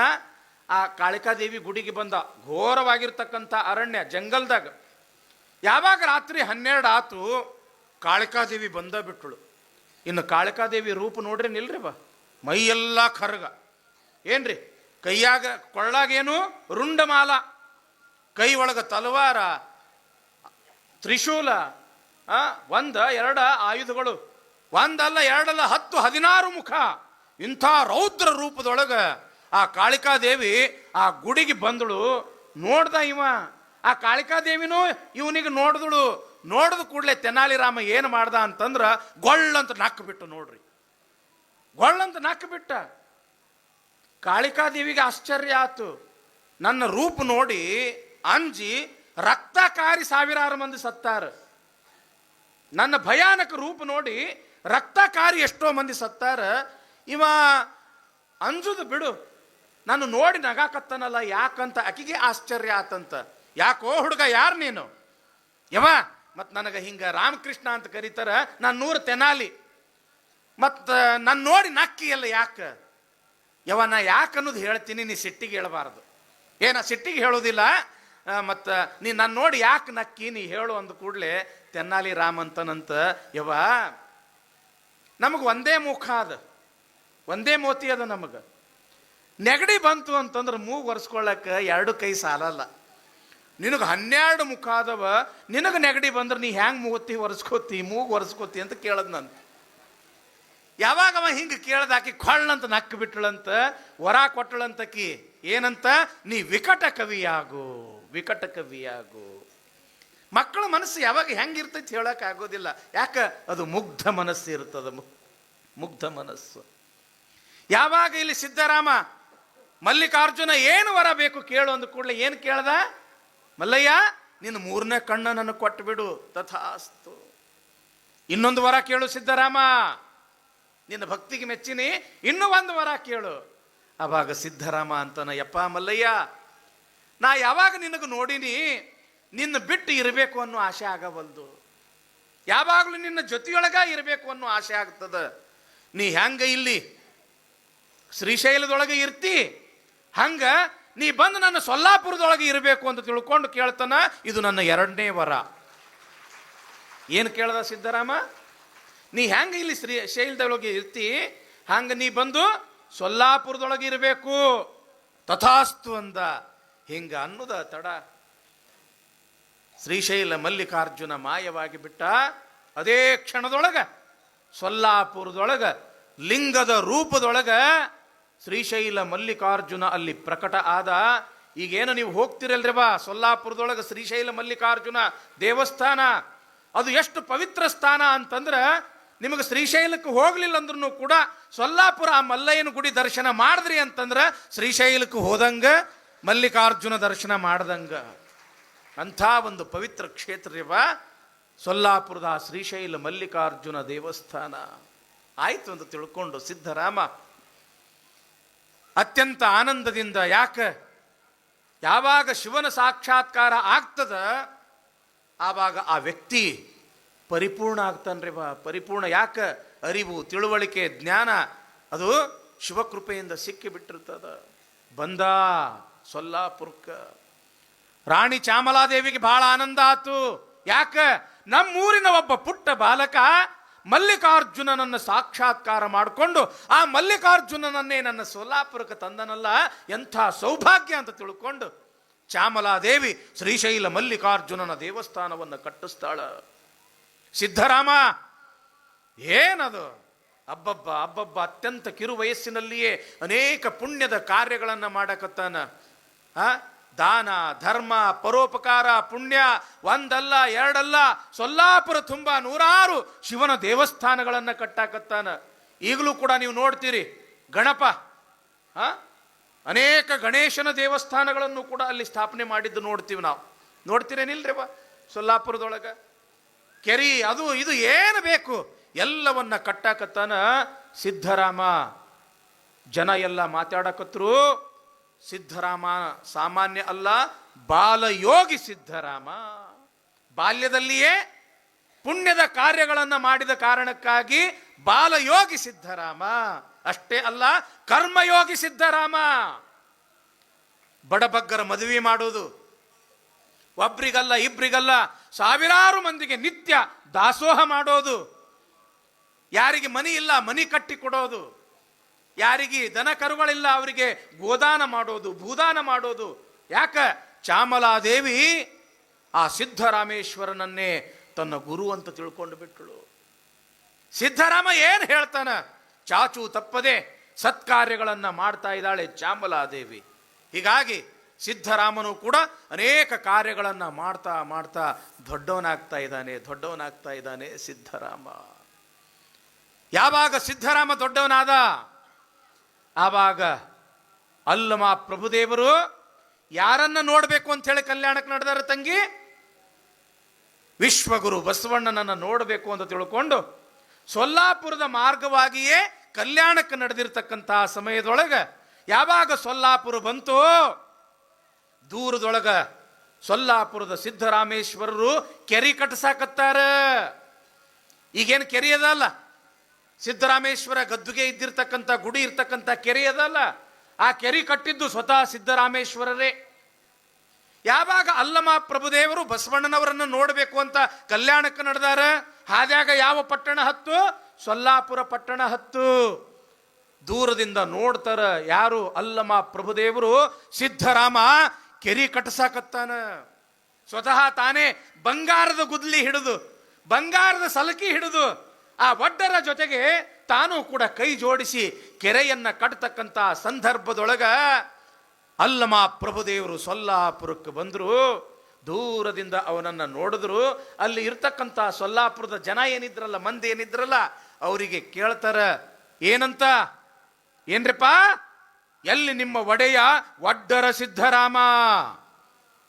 ಆ ಕಾಳಿಕಾದೇವಿ ಗುಡಿಗೆ ಬಂದ. ಘೋರವಾಗಿರ್ತಕ್ಕಂಥ ಅರಣ್ಯ, ಜಂಗಲ್ದಾಗ. ಯಾವಾಗ ರಾತ್ರಿ 12 ಆತು, ಕಾಳಿಕಾದೇವಿ ಬಂದ ಬಿಟ್ಟಳು. ಇನ್ನು ಕಾಳಿಕಾದೇವಿ ರೂಪ ನೋಡ್ರಿ, ನಿಲ್ರಿ ಬಾ, ಮೈಯೆಲ್ಲ ಕರ್ಗ. ಏನ್ರಿ? ಕೈಯಾಗ ಕೊಳ್ಳಾಗೇನು? ರುಂಡಮಾಲ, ಕೈ ಒಳಗ ತಲವಾರ, ತ್ರಿಶೂಲ, 1 2 ಆಯುಧಗಳು. 1 ಅಲ್ಲ 2 ಅಲ್ಲ 10 16 ಮುಖ. ಇಂಥ ರೌದ್ರ ರೂಪದೊಳಗ ಆ ಕಾಳಿಕಾದೇವಿ ಆ ಗುಡಿಗೆ ಬಂದಳು. ನೋಡ್ದ ಇವ. ಆ ಕಾಳಿಕಾದೇವಿನೂ ಇವನಿಗೆ ನೋಡಿದಳು. ನೋಡಿದ ಕೂಡಲೇ ತೆನಾಲಿ ರಾಮ ಏನು ಮಾಡ್ದ ಅಂತಂದ್ರ ಗೊಳ್ಳಂತ ನಕ್ಕು ಬಿಟ್ಟು. ನೋಡ್ರಿ, ಗೊಳ್ಳಂತ ನಕ್ಕು ಬಿಟ್ಟ. ಕಾಳಿಕಾದೇವಿಗೆ ಆಶ್ಚರ್ಯ ಆತು. ನನ್ನ ರೂಪ ನೋಡಿ ಅಂಜಿ ರಕ್ತಕಾರಿ 1000 ಮಂದಿ ಸತ್ತಾರ. ನನ್ನ ಭಯಾನಕ ರೂಪ ನೋಡಿ ರಕ್ತಕಾರಿ ಎಷ್ಟೋ ಮಂದಿ ಸತ್ತಾರ. ಇವ ಅಂಜುದು ಬಿಡು, ನಾನು ನೋಡಿ ನಗಾಕತ್ತನಲ್ಲ ಯಾಕಂತ ಆಕಿಗೆ ಆಶ್ಚರ್ಯ ಆತಂತ. ಯಾಕೋ ಹುಡುಗ, ಯಾರು ನೀನು? ಯವ, ಮತ್ತು ನನಗೆ ಹಿಂಗೆ ರಾಮಕೃಷ್ಣ ಅಂತ ಕರೀತಾರ, ನಾನು 100 ತೆನಾಲಿ, ಮತ್ತು ನಾನು ನೋಡಿ ನಕ್ಕಿ ಎಲ್ಲ ಯಾಕೆ? ಯವ, ನಾ ಯಾಕೆ ಅನ್ನೋದು ಹೇಳ್ತೀನಿ, ನೀ ಸಿಟ್ಟಿಗೆ ಹೇಳಬಾರ್ದು. ನಾ ಸಿಟ್ಟಿಗೆ ಹೇಳೋದಿಲ್ಲ, ಮತ್ತು ನೀ ನಾನು ನೋಡಿ ಯಾಕೆ ನಕ್ಕಿ ನೀ ಹೇಳು ಅಂದ ಕೂಡಲೇ ತೆನ್ನಾಲಿ ರಾಮ್ ಅಂತನಂತ. ಯವ, ನಮಗೆ ಒಂದೇ ಮುಖ ಅದ, ಒಂದೇ ಮೋತಿ ಅದ. ನಮಗೆ ನೆಗಡಿ ಬಂತು ಅಂತಂದ್ರೆ ಮೂಗು ಒರೆಸ್ಕೊಳ್ಳಕ್ಕೆ 2 ಕೈ ಸಾಲಲ್ಲ. ನಿನಗೆ 12 ಮುಖ ಅದವ, ನಿನಗೆ ನೆಗಡಿ ಬಂದ್ರೆ ನೀ ಹ್ಯಾಂಗೆ ಮೂತಿ ಒರೆಸ್ಕೋತಿ, ಮೂಗು ಒರೆಸ್ಕೋತಿ ಅಂತ ಕೇಳದ್ ನಾನು. ಯಾವಾಗ ಅವ ಹಿಂಗೆ ಕೇಳ್ದಾಕಿ ಕೊಳ್ಳಂತ ನಕ್ಕು ಬಿಟ್ಟಳಂತ, ವರ ಕೊಟ್ಟಳಂತಕಿ. ಏನಂತ? ನೀ ವಿಕಟ ಕವಿಯಾಗು, ವಿಕಟ ಕವಿಯಾಗು. ಮಕ್ಕಳ ಮನಸ್ಸು ಯಾವಾಗ ಹೆಂಗಿರ್ತೈತಿ ಹೇಳಕ್ ಆಗೋದಿಲ್ಲ. ಯಾಕೆ? ಅದು ಮುಗ್ಧ ಮನಸ್ಸು ಇರ್ತದ, ಮುಗ್ಧ ಮನಸ್ಸು. ಯಾವಾಗ ಇಲ್ಲಿ ಸಿದ್ಧರಾಮ ಮಲ್ಲಿಕಾರ್ಜುನ ಏನು ವರ ಬೇಕು ಕೇಳು ಅಂದ ಕೂಡಲೇ ಏನು ಕೇಳ್ದ? ಮಲ್ಲಯ್ಯ, ನಿನ್ನ 3ನೇ ಕಣ್ಣ ನನಗೆ ಕೊಟ್ಟು ಬಿಡು. ತಥಾಸ್ತು. ಇನ್ನೊಂದು ವರ ಕೇಳು ಸಿದ್ಧರಾಮ, ನಿನ್ನ ಭಕ್ತಿಗೆ ಮೆಚ್ಚಿನಿ, ಇನ್ನೂ ಒಂದು ವರ ಕೇಳು. ಆವಾಗ ಸಿದ್ಧರಾಮ ಅಂತಾನ, ಯಪ್ಪ ಮಲ್ಲಯ್ಯ, ನಾ ಯಾವಾಗ ನಿನಗೆ ನೋಡಿನಿ ನಿನ್ನ ಬಿಟ್ಟು ಇರಬೇಕು ಅನ್ನೋ ಆಸೆ ಆಗವಲ್ದು. ಯಾವಾಗಲೂ ನಿನ್ನ ಜೊತೆಯೊಳಗ ಇರಬೇಕು ಅನ್ನೋ ಆಸೆ ಆಗ್ತದ. ನೀ ಹೆಂಗ ಇಲ್ಲಿ ಶ್ರೀಶೈಲದೊಳಗೆ ಇರ್ತಿ, ಹಂಗ ನೀ ಬಂದು ನನ್ನ ಸೊಲ್ಲಾಪುರದೊಳಗೆ ಇರಬೇಕು ಅಂತ ತಿಳ್ಕೊಂಡು ಕೇಳ್ತಾನ. ಇದು ನನ್ನ 2ನೇ ವರ. ಏನು ಕೇಳ್ದ ಸಿದ್ಧರಾಮ? ನೀ ಹೆಂಗ ಇಲ್ಲಿ ಶ್ರೀಶೈಲದೊಳಗೆ ಇರ್ತಿ, ಹಂಗ ನೀ ಬಂದು ಸೊಲ್ಲಾಪುರದೊಳಗೆ ಇರಬೇಕು. ತಥಾಸ್ತು ಅಂದ. ಹಿಂಗ ಅನ್ನೋದ ತಡ ಶ್ರೀಶೈಲ ಮಲ್ಲಿಕಾರ್ಜುನ ಮಾಯವಾಗಿ ಬಿಟ್ಟ. ಅದೇ ಕ್ಷಣದೊಳಗ ಸೊಲ್ಲಾಪುರದೊಳಗ ಲಿಂಗದ ರೂಪದೊಳಗ ಶ್ರೀಶೈಲ ಮಲ್ಲಿಕಾರ್ಜುನ ಅಲ್ಲಿ ಪ್ರಕಟ ಆದ. ಈಗೇನು ನೀವು ಹೋಗ್ತಿರಲ್ರಿ ಬಾ ಸೊಲ್ಲಾಪುರದೊಳಗೆ ಶ್ರೀಶೈಲ ಮಲ್ಲಿಕಾರ್ಜುನ ದೇವಸ್ಥಾನ, ಅದು ಎಷ್ಟು ಪವಿತ್ರ ಸ್ಥಾನ ಅಂತಂದ್ರೆ, ನಿಮಗೆ ಶ್ರೀಶೈಲಕ್ಕೆ ಹೋಗ್ಲಿಲ್ಲ ಅಂದ್ರೂ ಕೂಡ ಸೊಲ್ಲಾಪುರ ಆ ಮಲ್ಲಯ್ಯನ ಗುಡಿ ದರ್ಶನ ಮಾಡಿದ್ರಿ ಅಂತಂದ್ರೆ ಶ್ರೀಶೈಲಕ್ಕೆ ಹೋದಂಗ ಮಲ್ಲಿಕಾರ್ಜುನ ದರ್ಶನ ಮಾಡ್ದಂಗ. ಅಂಥ ಒಂದು ಪವಿತ್ರ ಕ್ಷೇತ್ರ ಬಾ ಸೊಲ್ಲಾಪುರದ ಶ್ರೀಶೈಲ ಮಲ್ಲಿಕಾರ್ಜುನ ದೇವಸ್ಥಾನ. ಆಯ್ತು ಅಂತ ತಿಳ್ಕೊಂಡು ಸಿದ್ಧರಾಮ ಅತ್ಯಂತ ಆನಂದದಿಂದ, ಯಾವಾಗ ಶಿವನ ಸಾಕ್ಷಾತ್ಕಾರ ಆಗ್ತದ ಆವಾಗ ಆ ವ್ಯಕ್ತಿ ಪರಿಪೂರ್ಣ ಆಗ್ತಾನ್ರಿ ಬಾ. ಪರಿಪೂರ್ಣ ಯಾಕೆ? ಅರಿವು, ತಿಳುವಳಿಕೆ, ಜ್ಞಾನ ಅದು ಶಿವಕೃಪೆಯಿಂದ ಸಿಕ್ಕಿ ಬಿಟ್ಟಿರ್ತದ. ಬಂದ ಸೊಲ್ಲಾಪುರಕ್ಕೆ. ರಾಣಿ ಚಾಮಲಾದೇವಿಗೆ ಬಹಳ ಆನಂದ ಆತು. ಯಾಕೆ? ನಮ್ಮೂರಿನ ಒಬ್ಬ ಪುಟ್ಟ ಬಾಲಕ ಮಲ್ಲಿಕಾರ್ಜುನನನ್ನು ಸಾಕ್ಷಾತ್ಕಾರ ಮಾಡಿಕೊಂಡು ಆ ಮಲ್ಲಿಕಾರ್ಜುನನನ್ನೇ ನನ್ನ ಸೊಲ್ಲಾಪುರಕ್ಕೆ ತಂದನಲ್ಲ, ಎಂಥ ಸೌಭಾಗ್ಯ ಅಂತ ತಿಳ್ಕೊಂಡು ಚಾಮಲಾದೇವಿ ಶ್ರೀಶೈಲ ಮಲ್ಲಿಕಾರ್ಜುನನ ದೇವಸ್ಥಾನವನ್ನು ಕಟ್ಟಿಸ್ತಾಳ. ಸಿದ್ಧರಾಮ ಏನದು ಅಬ್ಬಬ್ಬ ಅಬ್ಬಬ್ಬ, ಅತ್ಯಂತ ಕಿರು ವಯಸ್ಸಿನಲ್ಲಿಯೇ ಅನೇಕ ಪುಣ್ಯದ ಕಾರ್ಯಗಳನ್ನು ಮಾಡಕತ್ತಾನ. ದಾನ, ಧರ್ಮ, ಪರೋಪಕಾರ, ಪುಣ್ಯ ಒಂದಲ್ಲ ಎರಡಲ್ಲ, ಸೊಲ್ಲಾಪುರ ತುಂಬ 100 ಶಿವನ ದೇವಸ್ಥಾನಗಳನ್ನು ಕಟ್ಟಾಕತ್ತಾನ. ಈಗಲೂ ಕೂಡ ನೀವು ನೋಡ್ತೀರಿ ಗಣಪ, ಅನೇಕ ಗಣೇಶನ ದೇವಸ್ಥಾನಗಳನ್ನು ಕೂಡ ಅಲ್ಲಿ ಸ್ಥಾಪನೆ ಮಾಡಿದ್ದು ನೋಡ್ತೀವಿ ನಾವು. ನೋಡ್ತೀರೇನಿಲ್ರಿ ಬಾ ಸೊಲ್ಲಾಪುರದೊಳಗೆ ಕೆರಿ, ಅದು ಇದು ಏನು ಬೇಕು ಎಲ್ಲವನ್ನ ಕಟ್ಟಾಕತ್ತಾನ ಸಿದ್ಧರಾಮ. ಜನ ಎಲ್ಲ ಮಾತಾಡಕತ್ರು, ಸಿದ್ಧರಾಮ ಸಾಮಾನ್ಯ ಅಲ್ಲ, ಬಾಲಯೋಗಿ ಸಿದ್ಧರಾಮ. ಬಾಲ್ಯದಲ್ಲಿಯೇ ಪುಣ್ಯದ ಕಾರ್ಯಗಳನ್ನು ಮಾಡಿದ ಕಾರಣಕ್ಕಾಗಿ ಬಾಲಯೋಗಿ ಸಿದ್ಧರಾಮ. ಅಷ್ಟೇ ಅಲ್ಲ, ಕರ್ಮಯೋಗಿ ಸಿದ್ಧರಾಮ. ಬಡಬಗ್ಗರ ಮದುವೆ ಮಾಡೋದು, ಒಬ್ರಿಗಲ್ಲ ಇಬ್ರಿಗಲ್ಲ ಸಾವಿರಾರು ಮಂದಿಗೆ ನಿತ್ಯ ದಾಸೋಹ ಮಾಡೋದು, ಯಾರಿಗೆ ಮನಿ ಇಲ್ಲ ಮನಿ ಕಟ್ಟಿ ಕೊಡೋದು, ಯಾರಿಗೆ ದನ ಕರುಗಳಿಲ್ಲ ಅವರಿಗೆ ಗೋದಾನ ಮಾಡೋದು, ಭೂದಾನ ಮಾಡೋದು. ಯಾಕ? ಚಾಮಲಾದೇವಿ ಆ ಸಿದ್ಧರಾಮೇಶ್ವರನನ್ನೇ ತನ್ನ ಗುರು ಅಂತ ತಿಳ್ಕೊಂಡು ಬಿಟ್ಟಳು. ಸಿದ್ಧರಾಮ ಏನು ಹೇಳ್ತಾನ? ಚಾಚು ತಪ್ಪದೆ ಸತ್ಕಾರ್ಯಗಳನ್ನು ಮಾಡ್ತಾ ಇದ್ದಾಳೆ ಚಾಮಲಾದೇವಿ. ಹೀಗಾಗಿ ಸಿದ್ಧರಾಮನು ಕೂಡ ಅನೇಕ ಕಾರ್ಯಗಳನ್ನು ಮಾಡ್ತಾ ಮಾಡ್ತಾ ದೊಡ್ಡವನಾಗ್ತಾ ಇದ್ದಾನೆ ಸಿದ್ಧರಾಮ. ಯಾವಾಗ ಸಿದ್ಧರಾಮ ದೊಡ್ಡವನಾದ ಆವಾಗ ಅಲ್ಲಮ ಪ್ರಭುದೇವರು ಯಾರನ್ನ ನೋಡಬೇಕು ಅಂತ ಹೇಳಿ ಕಲ್ಯಾಣಕ್ಕೆ ನಡೆದಾರ ತಂಗಿ? ವಿಶ್ವಗುರು ಬಸವಣ್ಣನನ್ನು ನೋಡಬೇಕು ಅಂತ ತಿಳ್ಕೊಂಡು ಸೊಲ್ಲಾಪುರದ ಮಾರ್ಗವಾಗಿಯೇ ಕಲ್ಯಾಣಕ್ಕೆ ನಡೆದಿರ್ತಕ್ಕಂತಹ ಸಮಯದೊಳಗೆ ಯಾವಾಗ ಸೊಲ್ಲಾಪುರ ಬಂತು, ದೂರದೊಳಗ ಸೊಲ್ಲಾಪುರದ ಸಿದ್ಧರಾಮೇಶ್ವರರು ಕೆರಿ ಕಟ್ಟಿಸಾಕತ್ತಾರ. ಈಗೇನು ಕೆರೆ ಅದಲ್ಲ, ಸಿದ್ಧರಾಮೇಶ್ವರ ಗದ್ದುಗೆ ಇದ್ದಿರ್ತಕ್ಕಂಥ ಗುಡಿ ಇರ್ತಕ್ಕಂಥ ಕೆರೆ ಅದಲ್ಲ, ಆ ಕೆರೆ ಕಟ್ಟಿದ್ದು ಸ್ವತಃ ಸಿದ್ಧರಾಮೇಶ್ವರರೇ. ಯಾವಾಗ ಅಲ್ಲಮ ಪ್ರಭುದೇವರು ಬಸವಣ್ಣನವರನ್ನು ನೋಡಬೇಕು ಅಂತ ಕಲ್ಯಾಣಕ್ಕೆ ನಡೆದಾರ, ಹಾದ್ಯಾಗ ಯಾವ ಪಟ್ಟಣ ಹತ್ತು? ಸೊಲ್ಲಾಪುರ ಪಟ್ಟಣ ಹತ್ತು. ದೂರದಿಂದ ನೋಡ್ತಾರ ಯಾರು? ಅಲ್ಲಮ ಪ್ರಭುದೇವರು ಸಿದ್ಧರಾಮ ಕೆರಿ ಕಟ್ಟಸಾಕತ್ತಾನ. ಸ್ವತಃ ತಾನೇ ಬಂಗಾರದ ಗುದ್ಲಿ ಹಿಡಿದು, ಬಂಗಾರದ ಸಲಕಿ ಹಿಡಿದು, ಆ ಒಡ್ಡರ ಜೊತೆಗೆ ತಾನೂ ಕೂಡ ಕೈ ಜೋಡಿಸಿ ಕೆರೆಯನ್ನ ಕಟ್ಟತಕ್ಕಂಥ ಸಂದರ್ಭದೊಳಗ ಅಲ್ಲಮ ಪ್ರಭುದೇವರು ಸೊಲ್ಲಾಪುರಕ್ಕೆ ಬಂದರು. ದೂರದಿಂದ ಅವನನ್ನು ನೋಡಿದ್ರು. ಅಲ್ಲಿ ಇರ್ತಕ್ಕಂಥ ಸೊಲ್ಲಾಪುರದ ಜನ ಏನಿದ್ರಲ್ಲ, ಮಂದಿ ಏನಿದ್ರಲ್ಲ, ಅವರಿಗೆ ಕೇಳ್ತಾರ ಏನಂತ? ಏನ್ರಿಪ್ಪ, ಎಲ್ಲಿ ನಿಮ್ಮ ಒಡೆಯ ಒಡ್ಡರ ಸಿದ್ಧರಾಮ?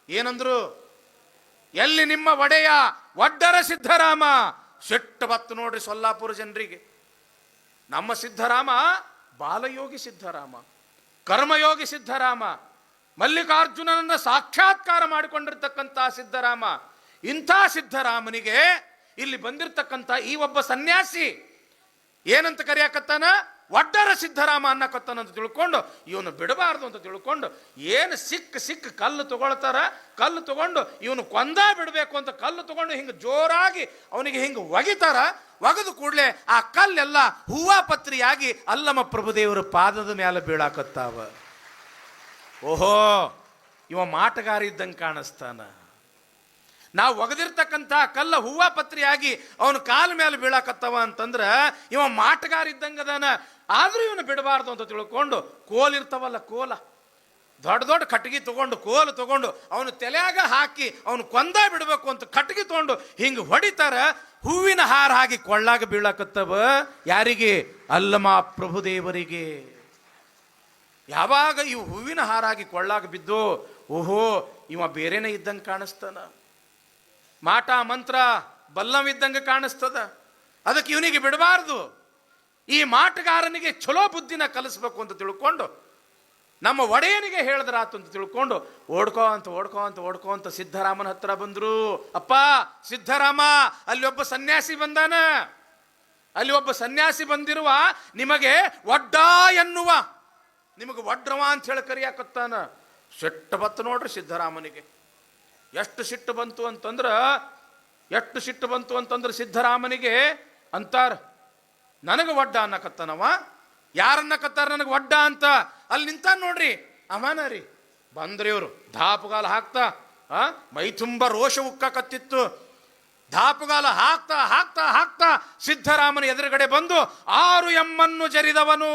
ಏನಂದ್ರು? ಎಲ್ಲಿ ನಿಮ್ಮ ಒಡೆಯ ಒಡ್ಡರ ಸಿದ್ಧರಾಮ? ಸಿಟ್ಟು ಬತ್ತು ನೋಡ್ರಿ ಸೊಲ್ಲಾಪುರ ಜನರಿಗೆ. ನಮ್ಮ ಸಿದ್ಧರಾಮ ಬಾಲಯೋಗಿ ಸಿದ್ಧರಾಮ, ಕರ್ಮಯೋಗಿ ಸಿದ್ಧರಾಮ, ಮಲ್ಲಿಕಾರ್ಜುನನನ್ನ ಸಾಕ್ಷಾತ್ಕಾರ ಮಾಡಿಕೊಂಡಿರ್ತಕ್ಕಂಥ ಸಿದ್ಧರಾಮ. ಇಂಥ ಸಿದ್ಧರಾಮನಿಗೆ ಇಲ್ಲಿ ಬಂದಿರತಕ್ಕಂಥ ಈ ಒಬ್ಬ ಸನ್ಯಾಸಿ ಏನಂತ ಕರೆಯಕತ್ತಾನ? ಒಡ್ಡರ ಸಿದ್ಧರಾಮ ಅನ್ನಕತ್ತಾನ ಅಂತ ತಿಳ್ಕೊಂಡು ಇವನು ಬಿಡಬಾರ್ದು ಅಂತ ತಿಳ್ಕೊಂಡು ಏನು ಸಿಕ್ಕ ಕಲ್ಲು ತಗೊಳ್ತಾರ, ಕಲ್ಲು ತಗೊಂಡು ಇವನು ಕೊಂದ ಬಿಡಬೇಕು ಅಂತ ಕಲ್ಲು ತಗೊಂಡು ಹಿಂಗೆ ಜೋರಾಗಿ ಅವನಿಗೆ ಹಿಂಗೆ ಒಗಿತಾರ. ಒಗೆದು ಕೂಡಲೇ ಆ ಕಲ್ಲೆಲ್ಲ ಹೂವಾ ಪತ್ರಿಯಾಗಿ ಅಲ್ಲಮ ಪ್ರಭುದೇವರ ಪಾದದ ಮೇಲೆ ಬೀಳಾಕತ್ತಾವ. ಓಹೋ, ಇವ ಮಾಟಗಾರ ಇದ್ದಂಗೆ ಕಾಣಿಸ್ತಾನ. ನಾವು ಒಗದಿರ್ತಕ್ಕಂಥ ಕಲ್ಲ ಹೂವಾ ಪತ್ರಿಯಾಗಿ ಅವನ ಕಾಲ ಮೇಲೆ ಬೀಳಾಕತ್ತವ ಅಂತಂದ್ರೆ ಇವ ಮಾಟಗಾರ ಇದ್ದಂಗದಾನ. ಆದ್ರೂ ಇವನು ಬಿಡಬಾರ್ದು ಅಂತ ತಿಳ್ಕೊಂಡು ಕೋಲಿರ್ತಾವಲ್ಲ, ಕೋಲ, ದೊಡ್ಡ ದೊಡ್ಡ ಕಟ್ಟಿಗೆ ತಗೊಂಡು, ಕೋಲು ತಗೊಂಡು ಅವನು ತಲೆಯಾಗ ಹಾಕಿ ಅವನು ಕೊಂದ ಬಿಡಬೇಕು ಅಂತ ಕಟ್ಟಿಗೆ ತಗೊಂಡು ಹಿಂಗೆ ಹೊಡಿತಾರ. ಹೂವಿನ ಹಾರ ಹಾಕಿ ಕೊಳ್ಳಾಗ ಬೀಳಾಕತ್ತವ. ಯಾರಿಗೆ? ಅಲ್ಲಮ ಪ್ರಭುದೇವರಿಗೆ. ಯಾವಾಗ ಇವು ಹೂವಿನ ಹಾರಾಗಿ ಕೊಳ್ಳಾಗ ಬಿದ್ದು, ಓಹೋ ಇವ ಬೇರೆನೇ ಇದ್ದಂಗೆ ಕಾಣಿಸ್ತಾನ, ಮಾಟ ಮಂತ್ರ ಬಲ್ಲವಿದ್ದಂಗೆ ಕಾಣಿಸ್ತದ. ಅದಕ್ಕೆ ಇವನಿಗೆ ಬಿಡಬಾರ್ದು, ಈ ಮಾಟಗಾರನಿಗೆ ಚಲೋ ಬುದ್ಧಿನ ಕಲಿಸ್ಬೇಕು ಅಂತ ತಿಳ್ಕೊಂಡು ನಮ್ಮ ಒಡೆಯನಿಗೆ ಹೇಳಿದ್ರಾತು ಅಂತ ತಿಳ್ಕೊಂಡು ಓಡ್ಕೋ ಅಂತ ಸಿದ್ಧರಾಮನ ಹತ್ರ ಬಂದ್ರು. ಅಪ್ಪ ಸಿದ್ಧರಾಮ, ಅಲ್ಲಿ ಒಬ್ಬ ಸನ್ಯಾಸಿ ಬಂದಾನ, ಅಲ್ಲಿ ಒಬ್ಬ ಸನ್ಯಾಸಿ ಬಂದಿರುವ ನಿಮಗೆ ಒಡ್ಡ ಎನ್ನುವ, ನಿಮಗೆ ಒಡ್ರವ ಅಂತ ಹೇಳಿ ಕರಿಯಾಕತ್ತಾನ. ಸಿಟ್ಟು ಬತ್ತು ನೋಡ್ರಿ ಸಿದ್ಧರಾಮನಿಗೆ. ಎಷ್ಟು ಸಿಟ್ಟು ಬಂತು ಅಂತಂದ್ರೆ ಸಿದ್ಧರಾಮನಿಗೆ ಅಂತಾರ, ನನಗೆ ಒಡ್ಡ ಅನ್ನಕತ್ತಾನವ. ಯಾರನ್ನಕತ್ತಾರ ನನಗೆ ಒಡ್ಡ ಅಂತ? ಅಲ್ಲಿ ನಿಂತ ನೋಡ್ರಿ ಅವನ ರೀ. ಬಂದ್ರಿ ಇವರು ಧಾಪುಗಾಲ ಹಾಕ್ತಾ, ಮೈ ತುಂಬ ರೋಷ ಉಕ್ಕಕತ್ತಿತ್ತು. ಧಾಪುಗಾಲ ಹಾಕ್ತಾ ಹಾಕ್ತಾ ಹಾಕ್ತಾ ಸಿದ್ಧರಾಮನ ಎದುರುಗಡೆ ಬಂದು 6 ಎಮ್ಮನ್ನು ಜರಿದವನು,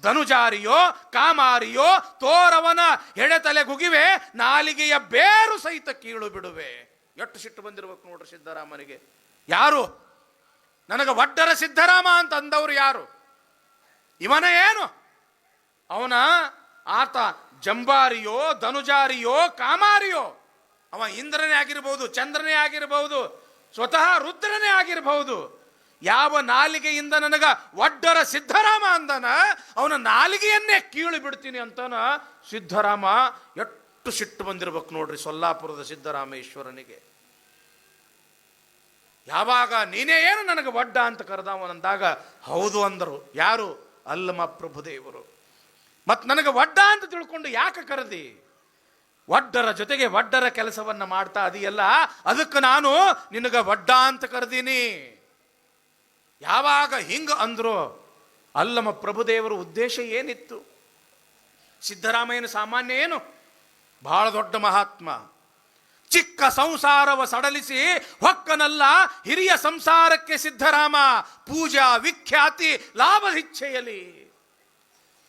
ಧನುಜಾರಿಯೋ ಕಾಮಾರಿಯೋ ತೋರವನ ಎಡೆತಲೆ ಗುಗಿವೆ, ನಾಲಿಗೆಯ ಬೇರು ಸಹಿತ ಕೀಳು ಬಿಡುವೆ. ಎಷ್ಟು ಸಿಟ್ಟು ಬಂದಿರ್ಬೇಕು ನೋಡ್ರಿ ಸಿದ್ಧರಾಮನಿಗೆ. ಯಾರು ನನಗೆ ಒಡ್ಡರ ಸಿದ್ಧರಾಮ ಅಂತ ಅಂದವರು ಯಾರು? ಇವನ ಏನು? ಅವನ ಆತ ಜಂಬಾರಿಯೋ ಧನುಜಾರಿಯೋ ಕಾಮಾರಿಯೋ, ಅವ ಇಂದ್ರನೇ ಆಗಿರಬಹುದು, ಚಂದ್ರನೇ ಆಗಿರಬಹುದು, ಸ್ವತಃ ರುದ್ರನೇ ಆಗಿರಬಹುದು. ಯಾವ ನಾಲಿಗೆಯಿಂದ ನನಗ ಒಡ್ಡರ ಸಿದ್ಧರಾಮ ಅಂದನ, ಅವನ ನಾಲಿಗೆಯನ್ನೇ ಕೀಳು ಬಿಡ್ತೀನಿ ಅಂತಾನ ಸಿದ್ಧರಾಮ. ಎಷ್ಟು ಸಿಟ್ಟು ಬಂದಿರ್ಬೇಕು ನೋಡ್ರಿ ಸೊಲ್ಲಾಪುರದ ಸಿದ್ಧರಾಮೇಶ್ವರನಿಗೆ. ಯಾವಾಗ ನೀನೇ ಏನು ನನಗೆ ಒಡ್ಡ ಅಂತ ಕರೆದವನಂದಾಗ ಹೌದು ಅಂದರು. ಯಾರು? ಅಲ್ಲಮ ಪ್ರಭುದೇವರು. ಮತ್ತು ನನಗೆ ಒಡ್ಡ ಅಂತ ತಿಳ್ಕೊಂಡು ಯಾಕೆ ಕರೆದಿ? ಒಡ್ಡರ ಜೊತೆಗೆ ಒಡ್ಡರ ಕೆಲಸವನ್ನ ಮಾಡ್ತಾ ಅದೆಯಲ್ಲ, ಅದಕ್ಕೆ ನಾನು ನಿನಗೆ ಒಡ್ಡ ಅಂತ ಕರೆದೀನಿ. ಯಾವಾಗ ಹಿಂಗ ಅಂದ್ರು ಅಲ್ಲಮ ಪ್ರಭುದೇವರ ಉದ್ದೇಶ ಏನಿತ್ತು? ಸಿದ್ಧರಾಮಯ್ಯನ ಸಾಮಾನ್ಯ ಏನು? ಬಹಳ ದೊಡ್ಡ ಮಹಾತ್ಮ. ಚಿಕ್ಕ ಸಂಸಾರವ ಸಡಲಿಸಿ ಹೊಕ್ಕನಲ್ಲ ಹಿರಿಯ ಸಂಸಾರಕ್ಕೆ ಸಿದ್ಧರಾಮ, ಪೂಜಾ ವಿಖ್ಯಾತಿ ಲಾಭದಿಚ್ಛೆಯಲಿ.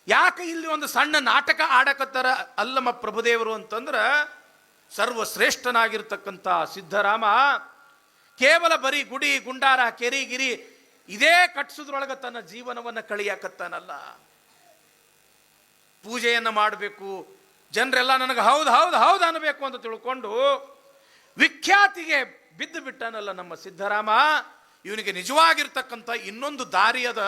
ಯಾಕೆ ಇಲ್ಲಿ ಒಂದು ಸಣ್ಣ ನಾಟಕ ಆಡಕತ್ತಾರ ಅಲ್ಲಮ ಪ್ರಭುದೇವರು ಅಂತಂದ್ರ, ಸರ್ವಶ್ರೇಷ್ಠನಾಗಿರ್ತಕ್ಕಂಥ ಸಿದ್ಧರಾಮ ಕೇವಲ ಬರೀ ಗುಡಿ ಗುಂಡಾರ ಕೆರಿಗಿರಿ ಇದೇ ಕಟ್ಸೋದ್ರೊಳಗೆ ತನ್ನ ಜೀವನವನ್ನು ಕಳಿಯಾಕತ್ತಾನಲ್ಲ. ಪೂಜೆಯನ್ನು ಮಾಡಬೇಕು, ಜನರೆಲ್ಲ ನನಗೆ ಹೌದು ಹೌದು ಹೌದು ಅನ್ನಬೇಕು ಅಂತ ತಿಳ್ಕೊಂಡು ವಿಖ್ಯಾತಿಗೆ ಬಿದ್ದು ಬಿಟ್ಟನಲ್ಲ ನಮ್ಮ ಸಿದ್ಧರಾಮ. ಇವನಿಗೆ ನಿಜವಾಗಿರ್ತಕ್ಕಂಥ ಇನ್ನೊಂದು ದಾರಿ ಅದ,